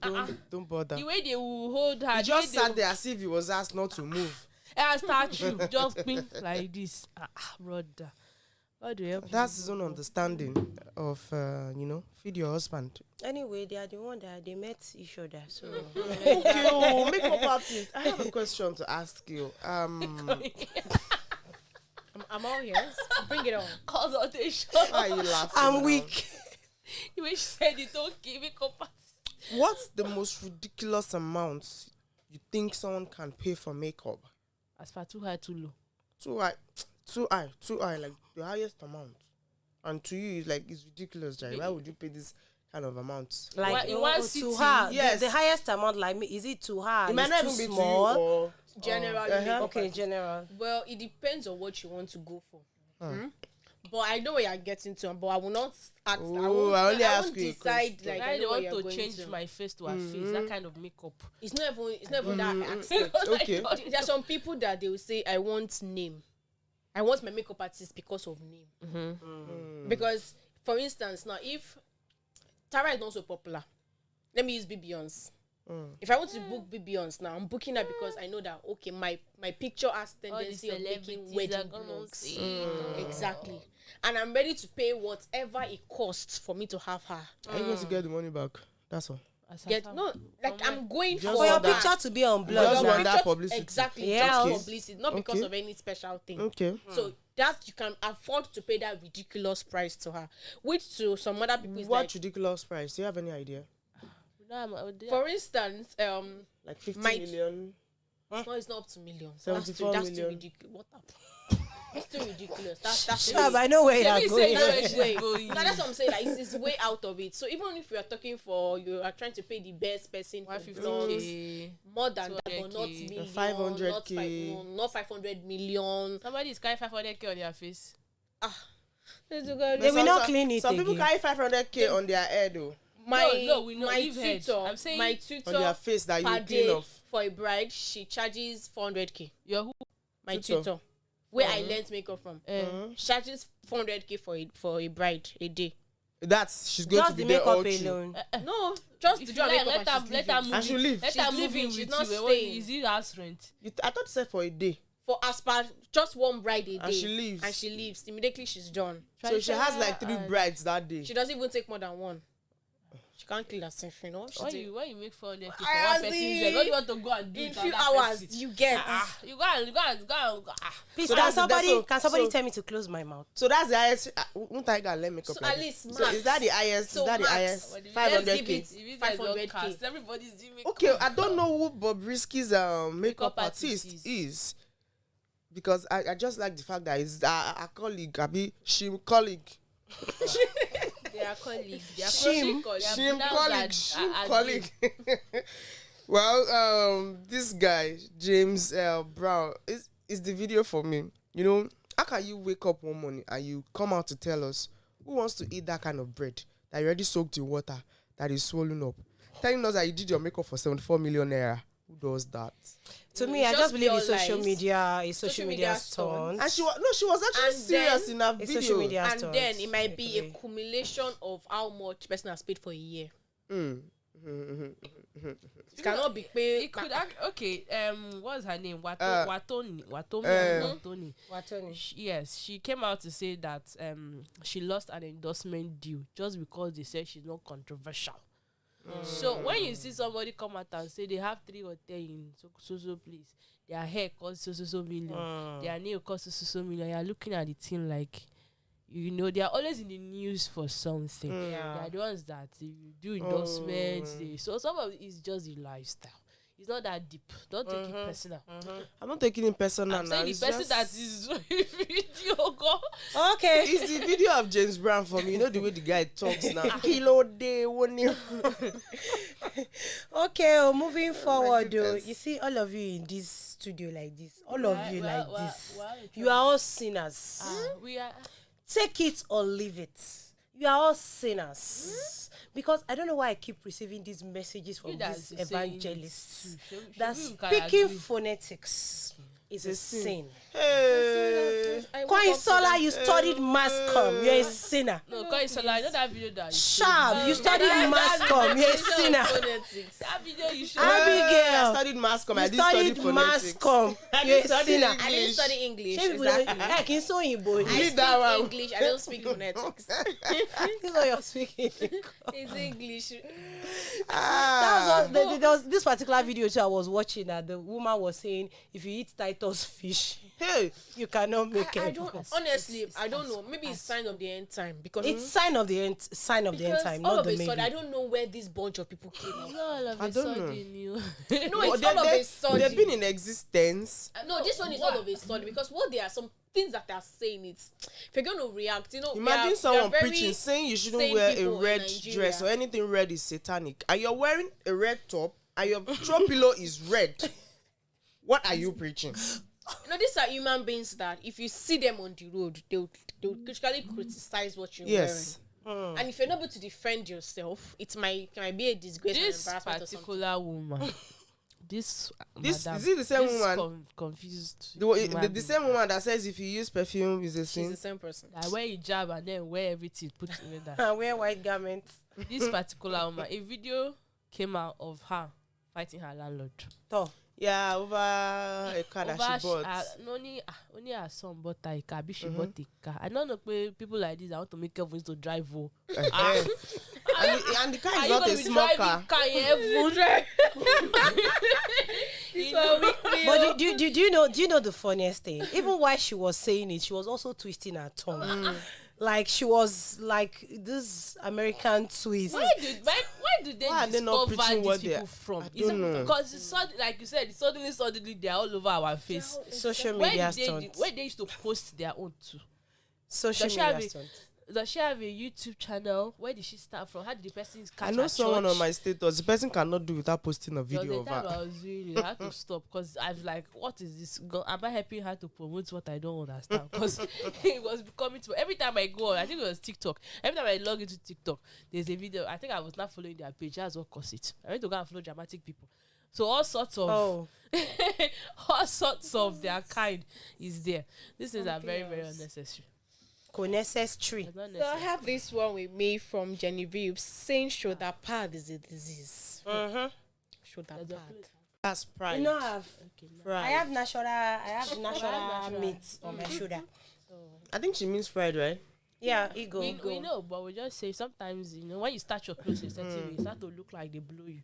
B: Don't bother.
D: The way they will hold her.
B: He just sat there as if he was asked not to move.
D: A statue just pink like this. Brother. God will help you.
B: That's his own understanding of, feed your husband.
A: Anyway, they are the one that they met each other. So
B: Okay, makeup artist. I have a question to ask you.
C: I'm all ears. Bring it on.
D: Consultation.
B: Why are you laughing?
A: I'm
B: now?
A: weak.
D: The way she said it, okay, make up.
B: What's the most ridiculous amount you think someone can pay for makeup?
D: As far too high, too low.
B: Too high, like the highest amount. And to you, it's ridiculous, Jai. Why would you pay this kind of amount?
A: Like
D: in one
A: too
D: city,
A: hard.
B: yes.
A: The highest amount, like me, is it too hard?
B: It might not
A: too
B: even be
A: small.
B: to you or
C: Generally,
A: Okay, general.
C: well, it depends on what you want to go for. But I know where you're getting to, but I will not ask.
B: Oh, I only ask
C: won't
B: you a
C: decide
B: question.
C: like
D: I
C: I know
D: want
C: where you're
D: to
C: going
D: change
C: to.
D: my face to her face. That kind of makeup.
C: It's not even that aspect.
B: Okay.
C: There are some people that they will say, I want name. I want my makeup artist because of name. Because, for instance, now if Tara is not so popular, let me use Beyonce. If I want to book Beyonce now, I'm booking her because I know that okay, my picture has tendency of making wedding looks. Exactly, and I'm ready to pay whatever it costs for me to have her.
B: I want to get the money back. That's all.
C: I'm going
B: Just
A: For your
B: want that.
A: picture to be on
B: Just
A: blog.
B: want
A: now.
B: that publicity.
C: Exactly,
A: Yes.
C: just publicity, not because
B: Okay.
C: of any special thing.
B: Okay.
C: So that you can afford to pay that ridiculous price to her, which to some other people is
B: What
C: like,
B: ridiculous price? Do you have any idea?
C: for instance,
B: Like 50
C: Might-
B: million?
C: it's not up to millions.
B: 74
C: that's too
B: million.
C: ridiculous. What up? It's too ridiculous. That's
A: Shab, I know where
D: Let me
A: you're
D: say
A: going.
D: that
C: that's
D: she's
C: way.
D: going.
C: No, that's what I'm saying. Like it's way out of it. So even if you are talking for, you are trying to pay the best person for vlogs,
D: 150K.
C: more than that, but not
D: 200K.
C: million,
B: 500K.
C: not 500 million.
D: Somebody is carrying 500K on their face.
A: They will not clean it
B: Some people
A: again.
B: carry 500K on their head, though.
D: No, we know,
C: my
D: leave head.
C: tutor,
D: I'm saying
C: my
B: On
C: tutor
B: their face that you
C: per
B: clean
C: day
B: off.
C: for a bride, she charges 400K.
D: You're who?
C: My
B: Tutor.
C: tutor, where I learnt makeup from, charges 400K for a bride a day.
B: That's she's going
A: Just
B: to be
A: the
B: there all
A: makeup
B: through.
A: alone.
C: No, just
D: If
C: to
D: you
C: do her
D: like,
C: makeup
D: let her move.
B: And she'll leave.
D: Let
C: She's
D: her move
C: leaving,
D: in
C: she's
D: with
C: not
D: you.
C: staying.
D: Is it house rent?
B: I thought you said for a day.
C: for as per just one bride a day.
B: And she leaves.
C: And she leaves. Immediately she's done.
B: So she has like 3 brides that day.
C: She doesn't even take more than one. She can't kill herself, you know.
D: When you make 400K for
C: I
D: one person's
C: see.
D: head, what do you want to go and do
C: In
D: with
C: few
D: another
C: hours,
D: person?
C: you get.
D: You go and
A: Please,
B: So
A: can
B: that's-
A: somebody
B: so-
A: tell me to close my mouth?
B: So that's the highest. Won't I get let makeup?
C: So
B: like
C: at
B: this?
C: least
B: So
C: max.
B: is that the highest?
C: So
B: is that the
C: max.
B: highest?
C: Let's give
B: 500K.
C: it
D: If you guys don't
C: 500K.
D: cast, everybody's doing makeup.
B: Okay, I don't know who Bobrisky's makeup artist
D: artist
B: is. Because I just like the fact that it's a colleague, Shim colleague.
D: They are colleagues. They are
A: Shim.
B: Shim colleague. Well, this guy, James Brown, is the video for me. You know, how can you wake up one morning and you come out to tell us who wants to eat that kind of bread that you already soaked in water, that is swollen up? Telling us that you did your makeup for 74 million naira. Who does that?
A: To me,
C: It's
A: I
C: just
A: just believe
C: pure
A: it's social
C: lies.
A: media. It's social
C: Social
A: media
C: media
A: stunt.
B: And she was actually
C: And
B: serious
C: then
B: in that
A: it's
B: video.
A: social media.
C: And
A: stunt.
C: then it might be a
A: Agree.
C: accumulation of how much person has paid for a year.
B: Mm.
C: It cannot be paid.
D: It could okay. What's her name? Watoni. Yes, she came out to say that she lost an endorsement deal just because they said she's not controversial. So when you see somebody come out and say they have 3 or 10 in so place, their hair costs so million, their nail costs so million, you're looking at the thing like, you know, they are always in the news for something. They are the ones that you do endorsements. So some of it is just the lifestyle. It's not that deep. Don't take it personal.
B: I'm not taking it personal
D: I'm
B: now.
D: saying the
B: It's
D: person
B: just-
D: that is video go.
A: Okay.
B: It's the video of James Brown for me. You know the way the guy talks now. Kilo day one.
A: Okay, moving forward, though,
B: goodness.
A: you see all of you in this studio like this, all of you like this.
D: Well,
A: You are all sinners.
D: we are.
A: Take it or leave it. You are all sinners. Because I don't know why I keep receiving these messages from
D: You that
A: these
D: is saying
A: evangelists
D: it too. Should
A: that
D: we can
A: speaking
D: agree?
A: phonetics is a sin.
B: Hey.
A: Koinsola, you studied mass comm. You're a sinner.
D: No, Koinsola, I know that video that you
A: Sharp, you studied mass comm. You're a sinner.
D: that video you showed.
A: Abigail,
B: I studied mass comm. I
A: you
B: didn't study
A: studied mass
B: phonetics.
A: comm. You're a sinner.
C: I didn't study English.
A: Shey people
C: Exactly.
A: don't like in so Igbo.
C: I
B: Leave
C: speak
B: that one.
C: English. I don't speak phonetics.
A: This is what you're speaking.
C: It's English.
A: That was there was this particular video too I was watching that the woman was saying if you eat Titus fish,
B: Hey,
A: you cannot make
C: I
A: it.
C: don't honestly. I don't know. Maybe it's sign of the end time because
A: It's sign of the end
C: because
A: time,
C: all
A: not
C: of
A: the
C: a sudden I
A: maybe.
C: don't know where this bunch of people came out.
D: All of
B: I
D: a
B: don't know.
D: sudden, you.
C: No,
B: oh,
C: it's all of a
B: they've
C: sudden.
B: been in existence.
C: No, this one is all of a sudden because what they are some things that they are saying it's if you're going to react, you know.
B: Imagine someone preaching saying you shouldn't
C: sane
B: wear a
C: people in
B: red
C: Nigeria.
B: dress or anything red is satanic, and you're wearing a red top and your throw pillow is red. What are you preaching?
C: You know, these are human beings that if you see them on the road, they'll critically criticize what you're
B: Yes.
C: wearing. And if you're not able to defend yourself, it might be a disgrace and
D: This
C: embarrassment or something.
D: particular woman, this madam,
B: is it the same
D: this
B: woman?
D: Confused.
B: The same woman that says if you use perfume is a
C: She's
B: sin.
C: the same person.
D: I wear hijab and then wear everything put together.
A: I wear white garments.
D: This particular woman, a video came out of her fighting her landlord.
A: Oh.
B: Yeah, over a car that she bought.
D: Only her son bought a car, she bought a car. I don't know people like this. I want to make everyone to drive.
B: And the car is not a small car.
A: But do you know the funniest thing? Even while she was saying it, she was also twisting her tongue. Like she was like this American twist.
D: Why do they
B: Why are they not
D: discover
B: preaching what
D: these
B: they
D: people from?
B: I don't know.
D: Because it's like you said, suddenly they are all over our face.
A: Social media stunts.
D: Where they used to post their own too.
A: Social media stunts.
D: Does she have a YouTube channel? Where did she start from? How did the person catch
B: I know
D: her
B: someone
D: church?
B: on my status. The person cannot do without posting a
D: There
B: video
D: was
B: of
D: a time
B: her.
D: I was really I had to stop because I was like, what is this? Am I helping her to promote what I don't understand? Because it was becoming too. Every time I go on, I think it was TikTok. Every time I log into TikTok, there's a video. I think I was not following their page. That's what caused it. I went to go and follow dramatic people. So all sorts of all sorts of their kind is there. These things are very, very unnecessary.
A: Necessary.
D: It's not
C: So I
D: necessary.
C: have this one with me from Genevieve saying shoulder pad is a disease. Shoulder pad.
B: That's pride.
A: You know, I
B: Pride.
A: have natural meat on my shoulder.
B: I think she means pride, right?
A: Yeah, ego.
D: We know, but we just say sometimes, when you start your clothes a certain way, you start to look like they blow you.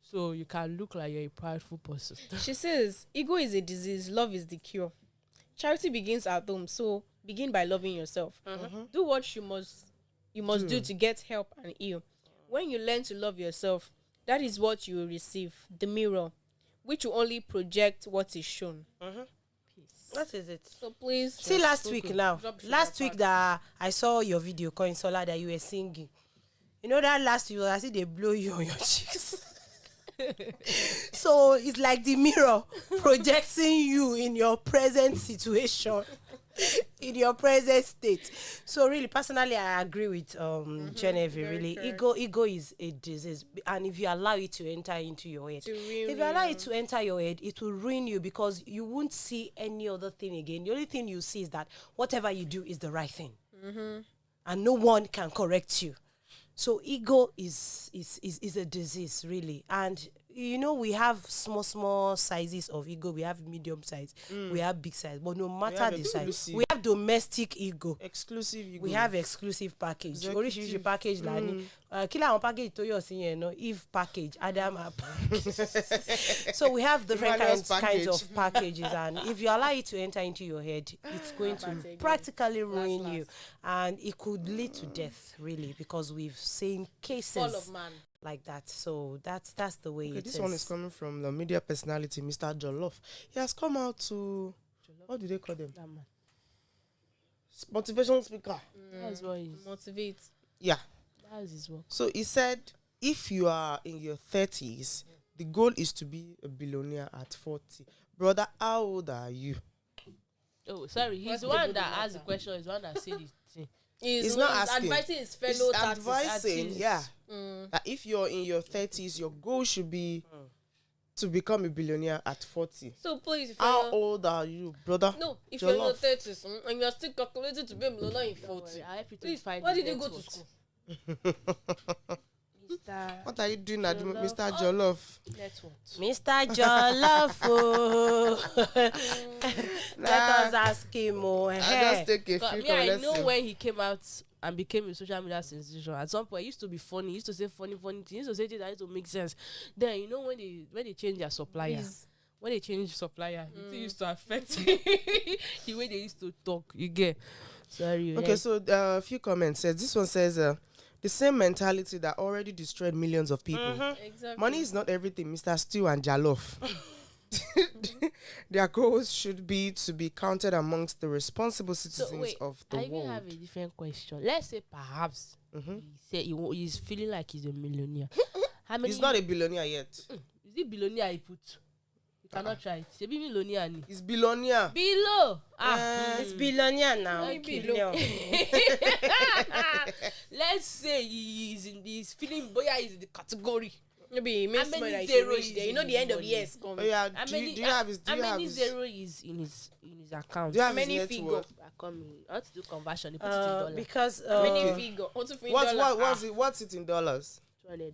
D: So you can look like you're a prideful person.
C: She says ego is a disease, love is the cure. Charity begins at home, so begin by loving yourself. Do what you must do to get help and heal. When you learn to love yourself, that is what you will receive, the mirror, which will only project what is shown.
A: What is it?
C: So please
A: See, last week now.
C: Drop shoulder
A: Last week
C: pad.
A: that I saw your video, Sola, that you were singing. You know that last week I see they blow you on your cheeks. So it's like the mirror projecting you in your present situation, in your present state. So really, personally, I agree with Genevieve. Really, ego is a disease, and if you allow it to enter into your head, if you allow it to enter your head, it will ruin you because you won't see any other thing again. The only thing you see is that whatever you do is the right thing, and no one can correct you. So ego is a disease, really. And we have small sizes of ego. We have medium size. We have big size. But no matter the size,
B: exclusive.
A: we have domestic ego.
B: Exclusive ego.
A: We have exclusive package.
B: Executive.
A: Oríṣiríṣi package la ní. Kí làwọn package tó yọ sí yẹn náà? Eve package, Adam package. So we have different
B: Emmanuel's
A: kinds of packages, and if you allow it to enter into your head, it's going to practically ruin you, and it could lead to death, really, because we've seen cases
C: Fall of man.
A: like that. So that's the way
B: Okay,
A: it
B: this
A: is.
B: one is coming from the media personality, Mr. Jollof. He has come out to what do they call them?
D: That man.
B: Motivational speaker.
D: That's what he's.
C: Motivate.
B: Yeah.
D: That's his work.
B: So he said, if you are in your 30s, the goal is to be a billionaire at 40. Brother, how old are you?
D: Oh, sorry. He's
C: What's
D: the
C: the
D: one
C: good
D: that
C: matter?
D: asked the question. He's the one that said it.
B: He's not asking.
C: Advising his
B: He's
C: fellow
B: advising,
C: artists.
B: yeah, that if you're in your 30s, your goal should be to become a billionaire at 40.
C: So please, if
B: How
C: you're
B: old are you, brother?
C: no, if you're in your
B: Jollof.
C: 30s and you're still calculating to be a millionaire in 40,
D: I'll help you to
C: please,
D: find
C: why
D: the
C: did you go
D: net
C: to
D: worth.
C: school?
D: Mr.
B: What are you doing at
D: Jollof.
B: Mr. Jollof?
D: Network.
A: Mr. Jollof, let us ask him.
B: I just take a
D: But
B: few
D: me, I know
B: lessons.
D: when he came out and became a social media sensation. At some point, he used to be funny. He used to say funny things. He used to say things that used to make sense. Then when they change their supplier, when they change supplier, it used to affect the way they used to talk. You get? Sorry.
B: Okay, so a few comments says this one says the same mentality that already destroyed millions of people.
C: Exactly.
B: Money is not everything, Mr. Stew and Jollof. Their goals should be to be counted amongst the responsible citizens of the
D: I even
B: world.
D: have a different question. Let's say perhaps he said he's feeling like he's a millionaire. How many?
B: He's not a billionaire yet.
D: Is it billionaire he put? You cannot try it. You be millionaire.
B: It's billionaire.
D: Below.
A: It's billionaire now.
C: Okay.
A: Billion.
D: Let's say he's feeling boya he's in the category.
C: Maybe he makes
D: How
C: money
D: many
C: like he
D: zeros
C: reach
D: is
C: there. You
D: in
C: know the
D: his
C: end of the
D: money?
C: year is coming.
B: Oh yeah.
D: How
B: Do
D: many
B: you have his? Do
D: how
B: you have
D: many
B: his?
D: zero is in his account?
B: Do you have
C: How
B: his
C: many
B: net
C: figure?
B: worth?
D: I come in. I want to do conversion. You put it in dollar.
A: Because
C: How many figure? Want to figure
B: What's it in dollars?
D: $200.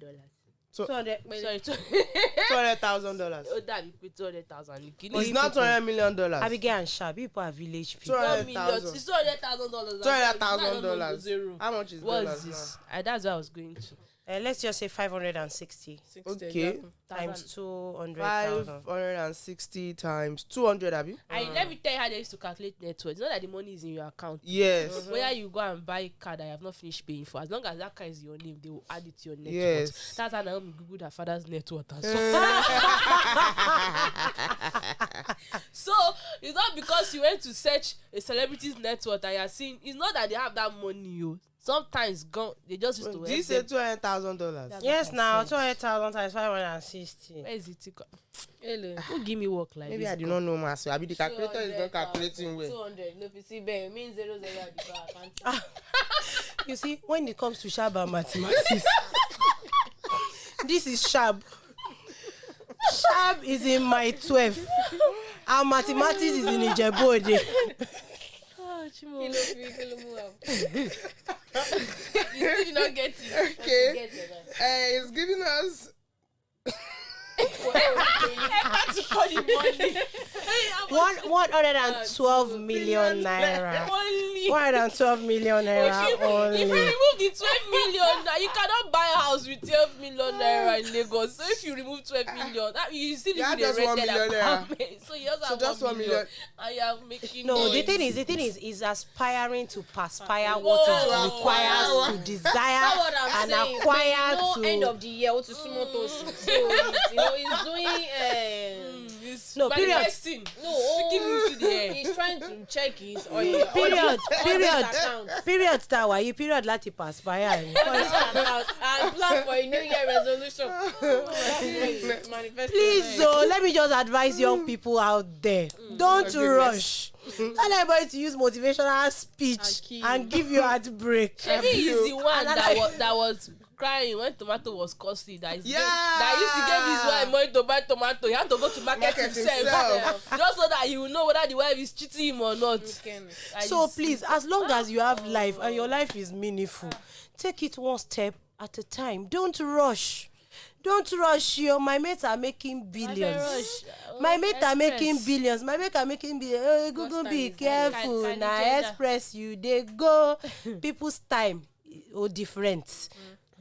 A: $200
D: Sorry,
B: $200,000.
D: oh, that you put 200,000.
B: It's not $200 million.
A: Abigail and Sha, people are village people.
B: 200,000.
D: It's $200,000.
B: $200,000. How much is
D: What's
B: dollars
D: this? That's what I was going to.
A: Let's just say 560
B: now? Okay.
A: times 200,000.
B: 560 times 200, Abby.
D: Let me tell you how they used to calculate net worth. It's not that the money is in your account.
B: Yes.
D: Whether you go and buy a car that you have not finished paying for, as long as that car is your name, they will add it to your net
B: Yes.
D: worth. That's how Naomi googled her father's net worth. And so it's not because you went to search a celebrity's net worth and you're seeing. It's not that they have that money, you. Sometimes they just used to.
B: Do you say $200,000?
A: Yes, now 200,000 times 560.
D: Where is it?
C: Hello.
D: Who give me work like
B: Maybe
D: this?
B: I do not know, Master. Abi, the calculator is not calculating well.
C: 200. No, if you see bear, it means 0 at the back. I can't.
A: You see, when it comes to Shab and mathematics, this is Shab. Shab is in my 12. Our mathematics is in Ijebode.
D: Oh, Chimo.
C: You did not get it.
B: Okay.
C: Get it,
B: It's giving us.
A: One 112 million naira.
D: Only.
A: 112 million naira
D: If you
A: only.
D: remove the 12 million, now you cannot buy a house with 12 million naira in Lagos. So if you remove 12 million, that you still live in a
B: just 1
D: rented
B: million naira.
D: apartment. So you also
B: So
D: have
B: just
D: 1
B: 1
D: million.
B: million.
D: And you are making
A: No,
D: noise.
A: the thing is aspiring to perspire what it requires to desire
C: That's what I'm
A: and
C: saying.
A: acquire
C: No
A: to.
C: end of the year, what to sumo tosi. So he's doing.
D: It's
A: No, period.
D: manifesting.
C: No,
D: Speaking into the air.
C: he's trying to check his oil.
A: Period star wa you period láti perspire ni.
C: And plan for a new year resolution.
A: Please let me just advise young people out there, don't rush. Tell everybody to use motivational speech and give you heartbreak.
D: Maybe he's the one that was crying when tomato was costly. That used to give his wife money to buy tomato. He had to go to market himself. Just so that he will know whether the wife is cheating him or not.
A: So please, as long as you have life and your life is meaningful, take it one step at a time. Don't rush. Don't rush. My mates are making billions. My mates are making billions. My mates are making billions. Oh, Google, be careful.
D: Can
A: Now express you they go. People's time different.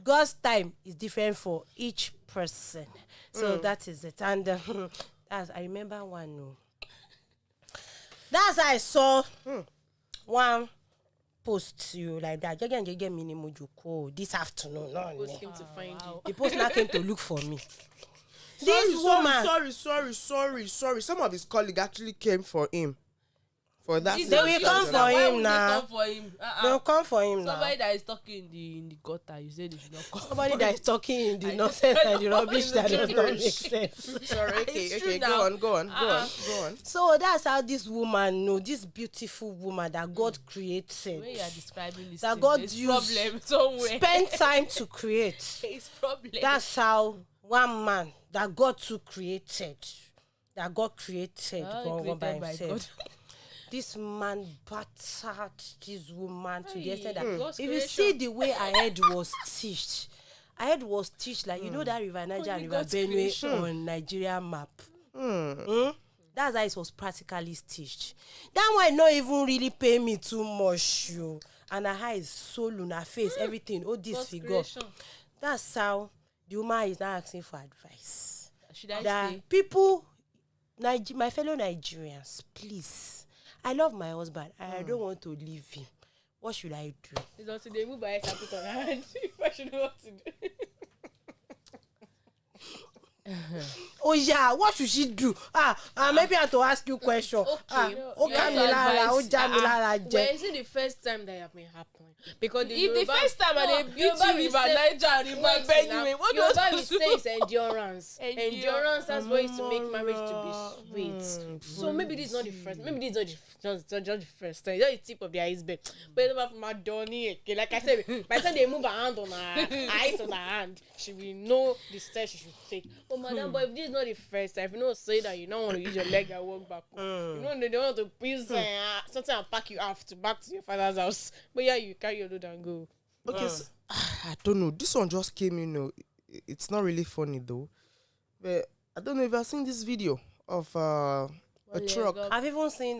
A: God's time is different for each person. So that is it. And as I remember one. That's how I saw one post you like that. You get minimum this afternoon.
C: Post came to find you.
A: The post now came to look for me. This woman.
B: Sorry. Some of his colleagues actually came for him. For that.
A: They will come for him now.
D: Come for him.
A: They'll come for him now.
D: Somebody that is talking in the gutter, you say they should not come.
A: Somebody that is talking in the nonsense and the rubbish that does not make sense.
B: Sorry,
D: It's
B: okay,
D: true
B: go
D: now.
B: on.
A: So that's how this woman, this beautiful woman that God created,
D: When you are describing this,
A: that
D: thing,
A: God
D: there's
A: used,
D: problem somewhere.
A: spend time to create.
D: It's problem.
A: That's how one man that God too created, God by himself. This man battered this woman to the extent that if you see the way her head was stitched, like you know that River Niger and River Benue on Nigeria map. That's how it was practically stitched. That one not even really pay me too much, you. And her eye is so lunar face, everything, all this figure.
C: Creation.
A: That's how the woman is now asking for advice.
D: Should I
A: That
D: stay?
A: people, my fellow Nigerians, please. I love my husband and I don't want to leave him. What should I do?
C: It's until they move by head and put on her hand. If I should know what to do.
A: Oh yeah, what should she do? Maybe I have to ask you question.
C: Okay.
A: Oh, Kamilara, oh Jamilara,
C: When is it the first time that have been happening? Because
D: If the first time they beat you River Niger and River Benue, what
C: Yoruba
D: does
C: will say is endurance. Endurance, that's what is to make marriage to be sweet. So maybe this is not the first. Maybe this is not just the first time. It's not the tip of the iceberg. But it's about Madonna. Like I said, by the time they move her hand on her eyes on her hand, she will know the steps she should take. Oh, madam, but if this is not the first time, if you don't say that you don't want to use your leg and walk back, you know they don't want to use something and pack you back to your father's house. But yeah, you carry your load and go.
B: Okay, so, I don't know. This one just came in. It's not really funny though. But I don't know if I've seen this video of a truck.
A: I've even seen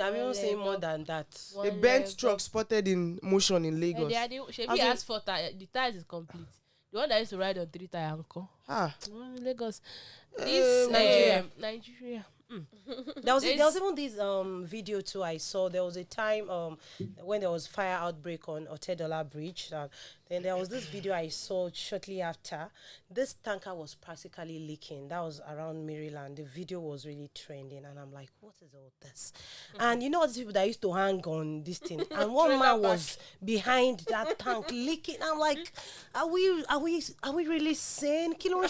A: more than that.
B: A bent truck spotted in motion in Lagos.
D: Shebi asked for the tires is complete. The one that used to ride on 3-tire uncle. Lagos. This Nigeria.
A: There was even this video too I saw. There was a time when there was fire outbreak on Otedola Bridge. Then there was this video I saw shortly after. This tanker was practically leaking. That was around Maryland. The video was really trending, and I'm like, what is all this? And you know all these people that used to hang on this thing, and one man was behind that tank leaking. I'm like, are we really sane? Kilo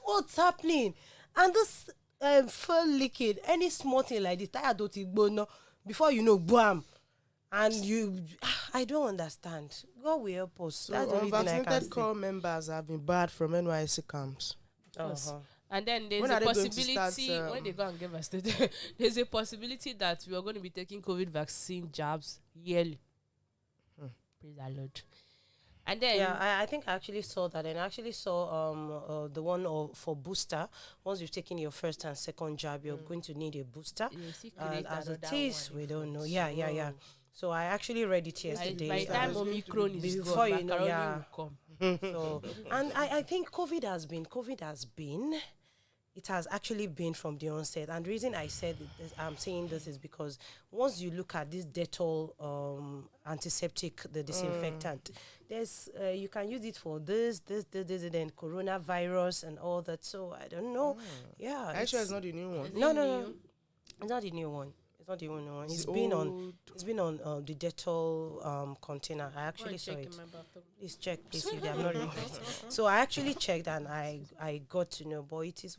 A: what's happening? And this fuel leaking, any small thing like this, tire don't go before you know, bam. And I don't understand. God will help us.
B: So
A: that's the only thing I can
B: unvaccinated
A: say.
B: corps members have been barred from NYSC camps.
D: And then there's
B: When
D: a
B: are they going to
D: possibility
B: start,
D: when they go and get vaccinated, there's a possibility that we are going to be taking COVID vaccine jabs yearly. Praise the Lord. And then
A: I think I actually saw that, and I actually saw the one for booster. Once you've taken your first and second jab, you're going to need a booster. And as it is, we don't know. Yeah. So I actually read it yesterday.
D: By the time Omicron is
A: before
D: gone,
A: you know,
D: macaroni will come.
A: So, and I think COVID has been. It has actually been from the onset. And the reason I said this, I'm saying this is because once you look at this Dettol antiseptic, the disinfectant, there's you can use it for this, and then coronavirus and all that. So I don't know. Yeah.
B: Actually, it's not the new one.
A: No. It's not the new one. It's not the only one. It's been on the Dettol container. I actually saw it. Please check, please. If they have not removed it. So I actually checked and I got to know. But it is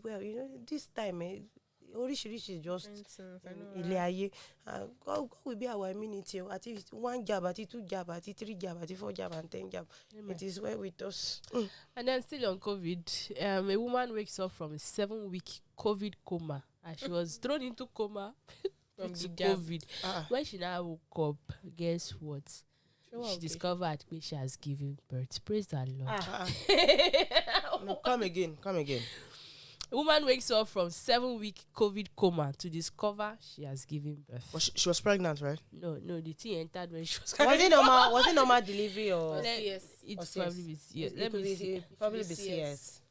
A: this time. Oríṣiríṣi just ilé ayé. God will be our immunity. At least 1 jab, at 2 jab, at 3 jab, at 4 jab, and 10 jab. It is well with us.
D: And then still on COVID, a woman wakes up from a 7-week COVID coma, and she was thrown into coma from the COVID. When she now woke up, guess what? She discovered that she has given birth. Praise the Lord.
B: No, come again.
D: A woman wakes up from 7-week COVID coma to discover she has given birth.
B: Well, she was pregnant, right?
D: No, the thing entered when she was.
A: Was it normal delivery or?
C: Yes.
D: It's probably yes. Let me see.
A: Probably be CS.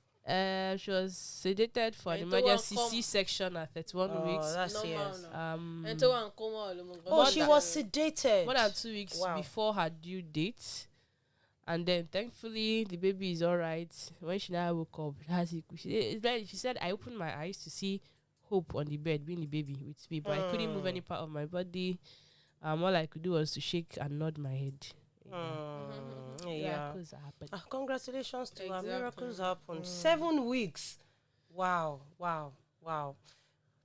D: She was sedated for an emergency C-section at 31 weeks.
A: That's CS.
C: Oh,
A: She was sedated.
D: More than 2 weeks before her due date. And then thankfully the baby is all right. When she now woke up, she said, I opened my eyes to see Hope on the bed, being the baby with me, but I couldn't move any part of my body. All I could do was to shake and nod my head. Miracles happen.
A: Congratulations to her. Miracles happen. 7 weeks. Wow.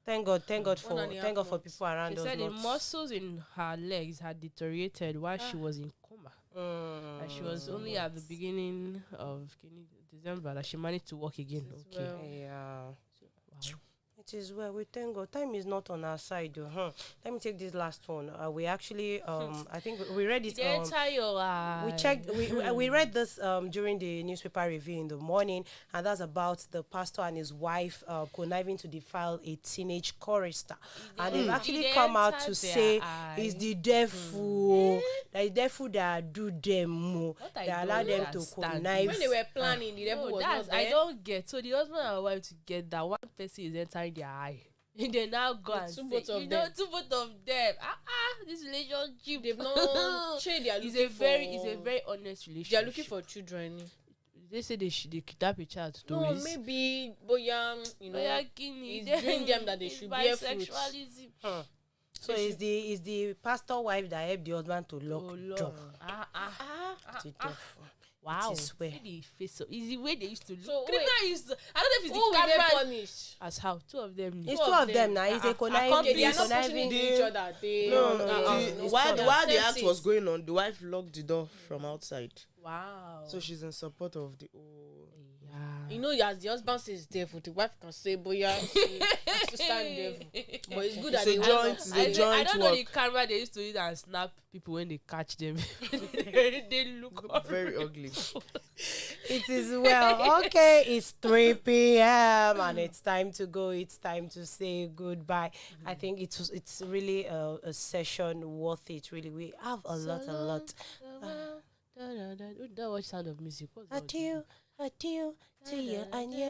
A: Thank God for people around
D: She
A: us.
D: said the muscles in her legs had deteriorated while she was in coma. And she was only at the beginning of December that she managed to walk again. Okay.
A: Yeah. It is well. We thank God. Time is not on our side, though. Let me take this last one. We actually, I think we read it. We checked. We read this during the newspaper review in the morning, and that's about the pastor and his wife conniving to defile a teenage chorister, and they've actually come out to say it's the devil. The devil that do them, that allow them to connive.
C: When they were planning, the devil was not there.
D: I don't get. So the husband and wife together, one person is entering their eye. And they now go and say, both of them. This relationship.
C: They've not shade. It's
D: a very honest relationship.
C: They are looking for children.
D: They say they kidnap a child to
C: No,
D: raise.
C: maybe boya, it's during them that they should bear fruits.
A: Huh. So is the pastor wife that helped the husband to lock door.
D: Wow.
A: It is where.
D: The face of, is the way they used to look.
C: So
D: Criminal used to, I don't know if it's
C: Who
D: the
C: will they
D: camera.
C: punish?
D: As how? Two of them.
A: It's two of them now. It's a
C: Okay,
A: conniving.
C: they are not pushing into each other. They
B: While the
C: Same
B: act
C: thing.
B: was going on, the wife locked the door from outside.
D: Wow.
B: So she's in support of the
C: You know, as the husband says devil, the wife can say boya she has to stand devil. But it's good that
B: It's a
C: they
B: joint,
C: want
B: it's
C: to-
B: a joint
D: I don't know the
B: work.
D: camera they used to use and snap people when they catch them. they look
B: Very ugly.
A: It is well. Okay, it's 3 p.m. and it's time to go. It's time to say goodbye. I think it's really a session worth it. Really, we have a lot.
D: Don't watch Sound of Music. What's that?
A: Adieu to you and you.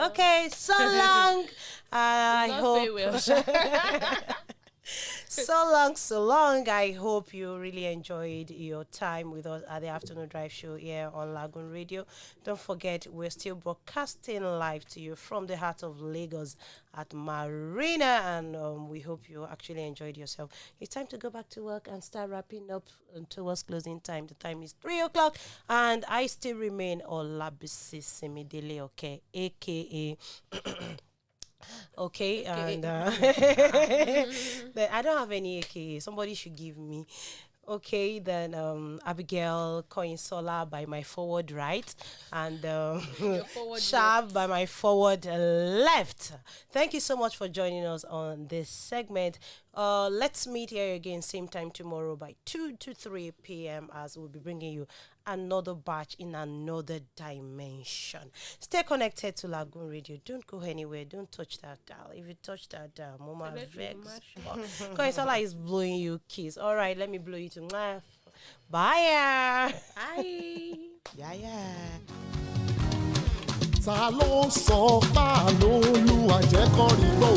A: Okay, so long. I hope. So long. I hope you really enjoyed your time with us at the Afternoon Drive Show here on Lagoon Radio. Don't forget, we're still broadcasting live to you from the heart of Lagos at Marina, and we hope you actually enjoyed yourself. It's time to go back to work and start wrapping up towards closing time. The time is 3 o'clock, and I still remain Olabisi Semidele, okay, aka okay, and I don't have any AKA. Somebody should give me. Okay, then Abigail Koinsola by my forward right, and Shab by my forward left. Thank you so much for joining us on this segment. Let's meet here again same time tomorrow by 2 to 3 p.m. as we'll be bringing you another batch in another dimension. Stay connected to Lagoon Radio. Don't go anywhere. Don't touch that dial. If you touch that dial, Mama Vex. Koinsola is blowing you kiss. All right, let me blow you to bye. Bye.
B: Yeah.
E: Ta ló sọ pa lóluwà jẹ́ kọ́ rí gbò.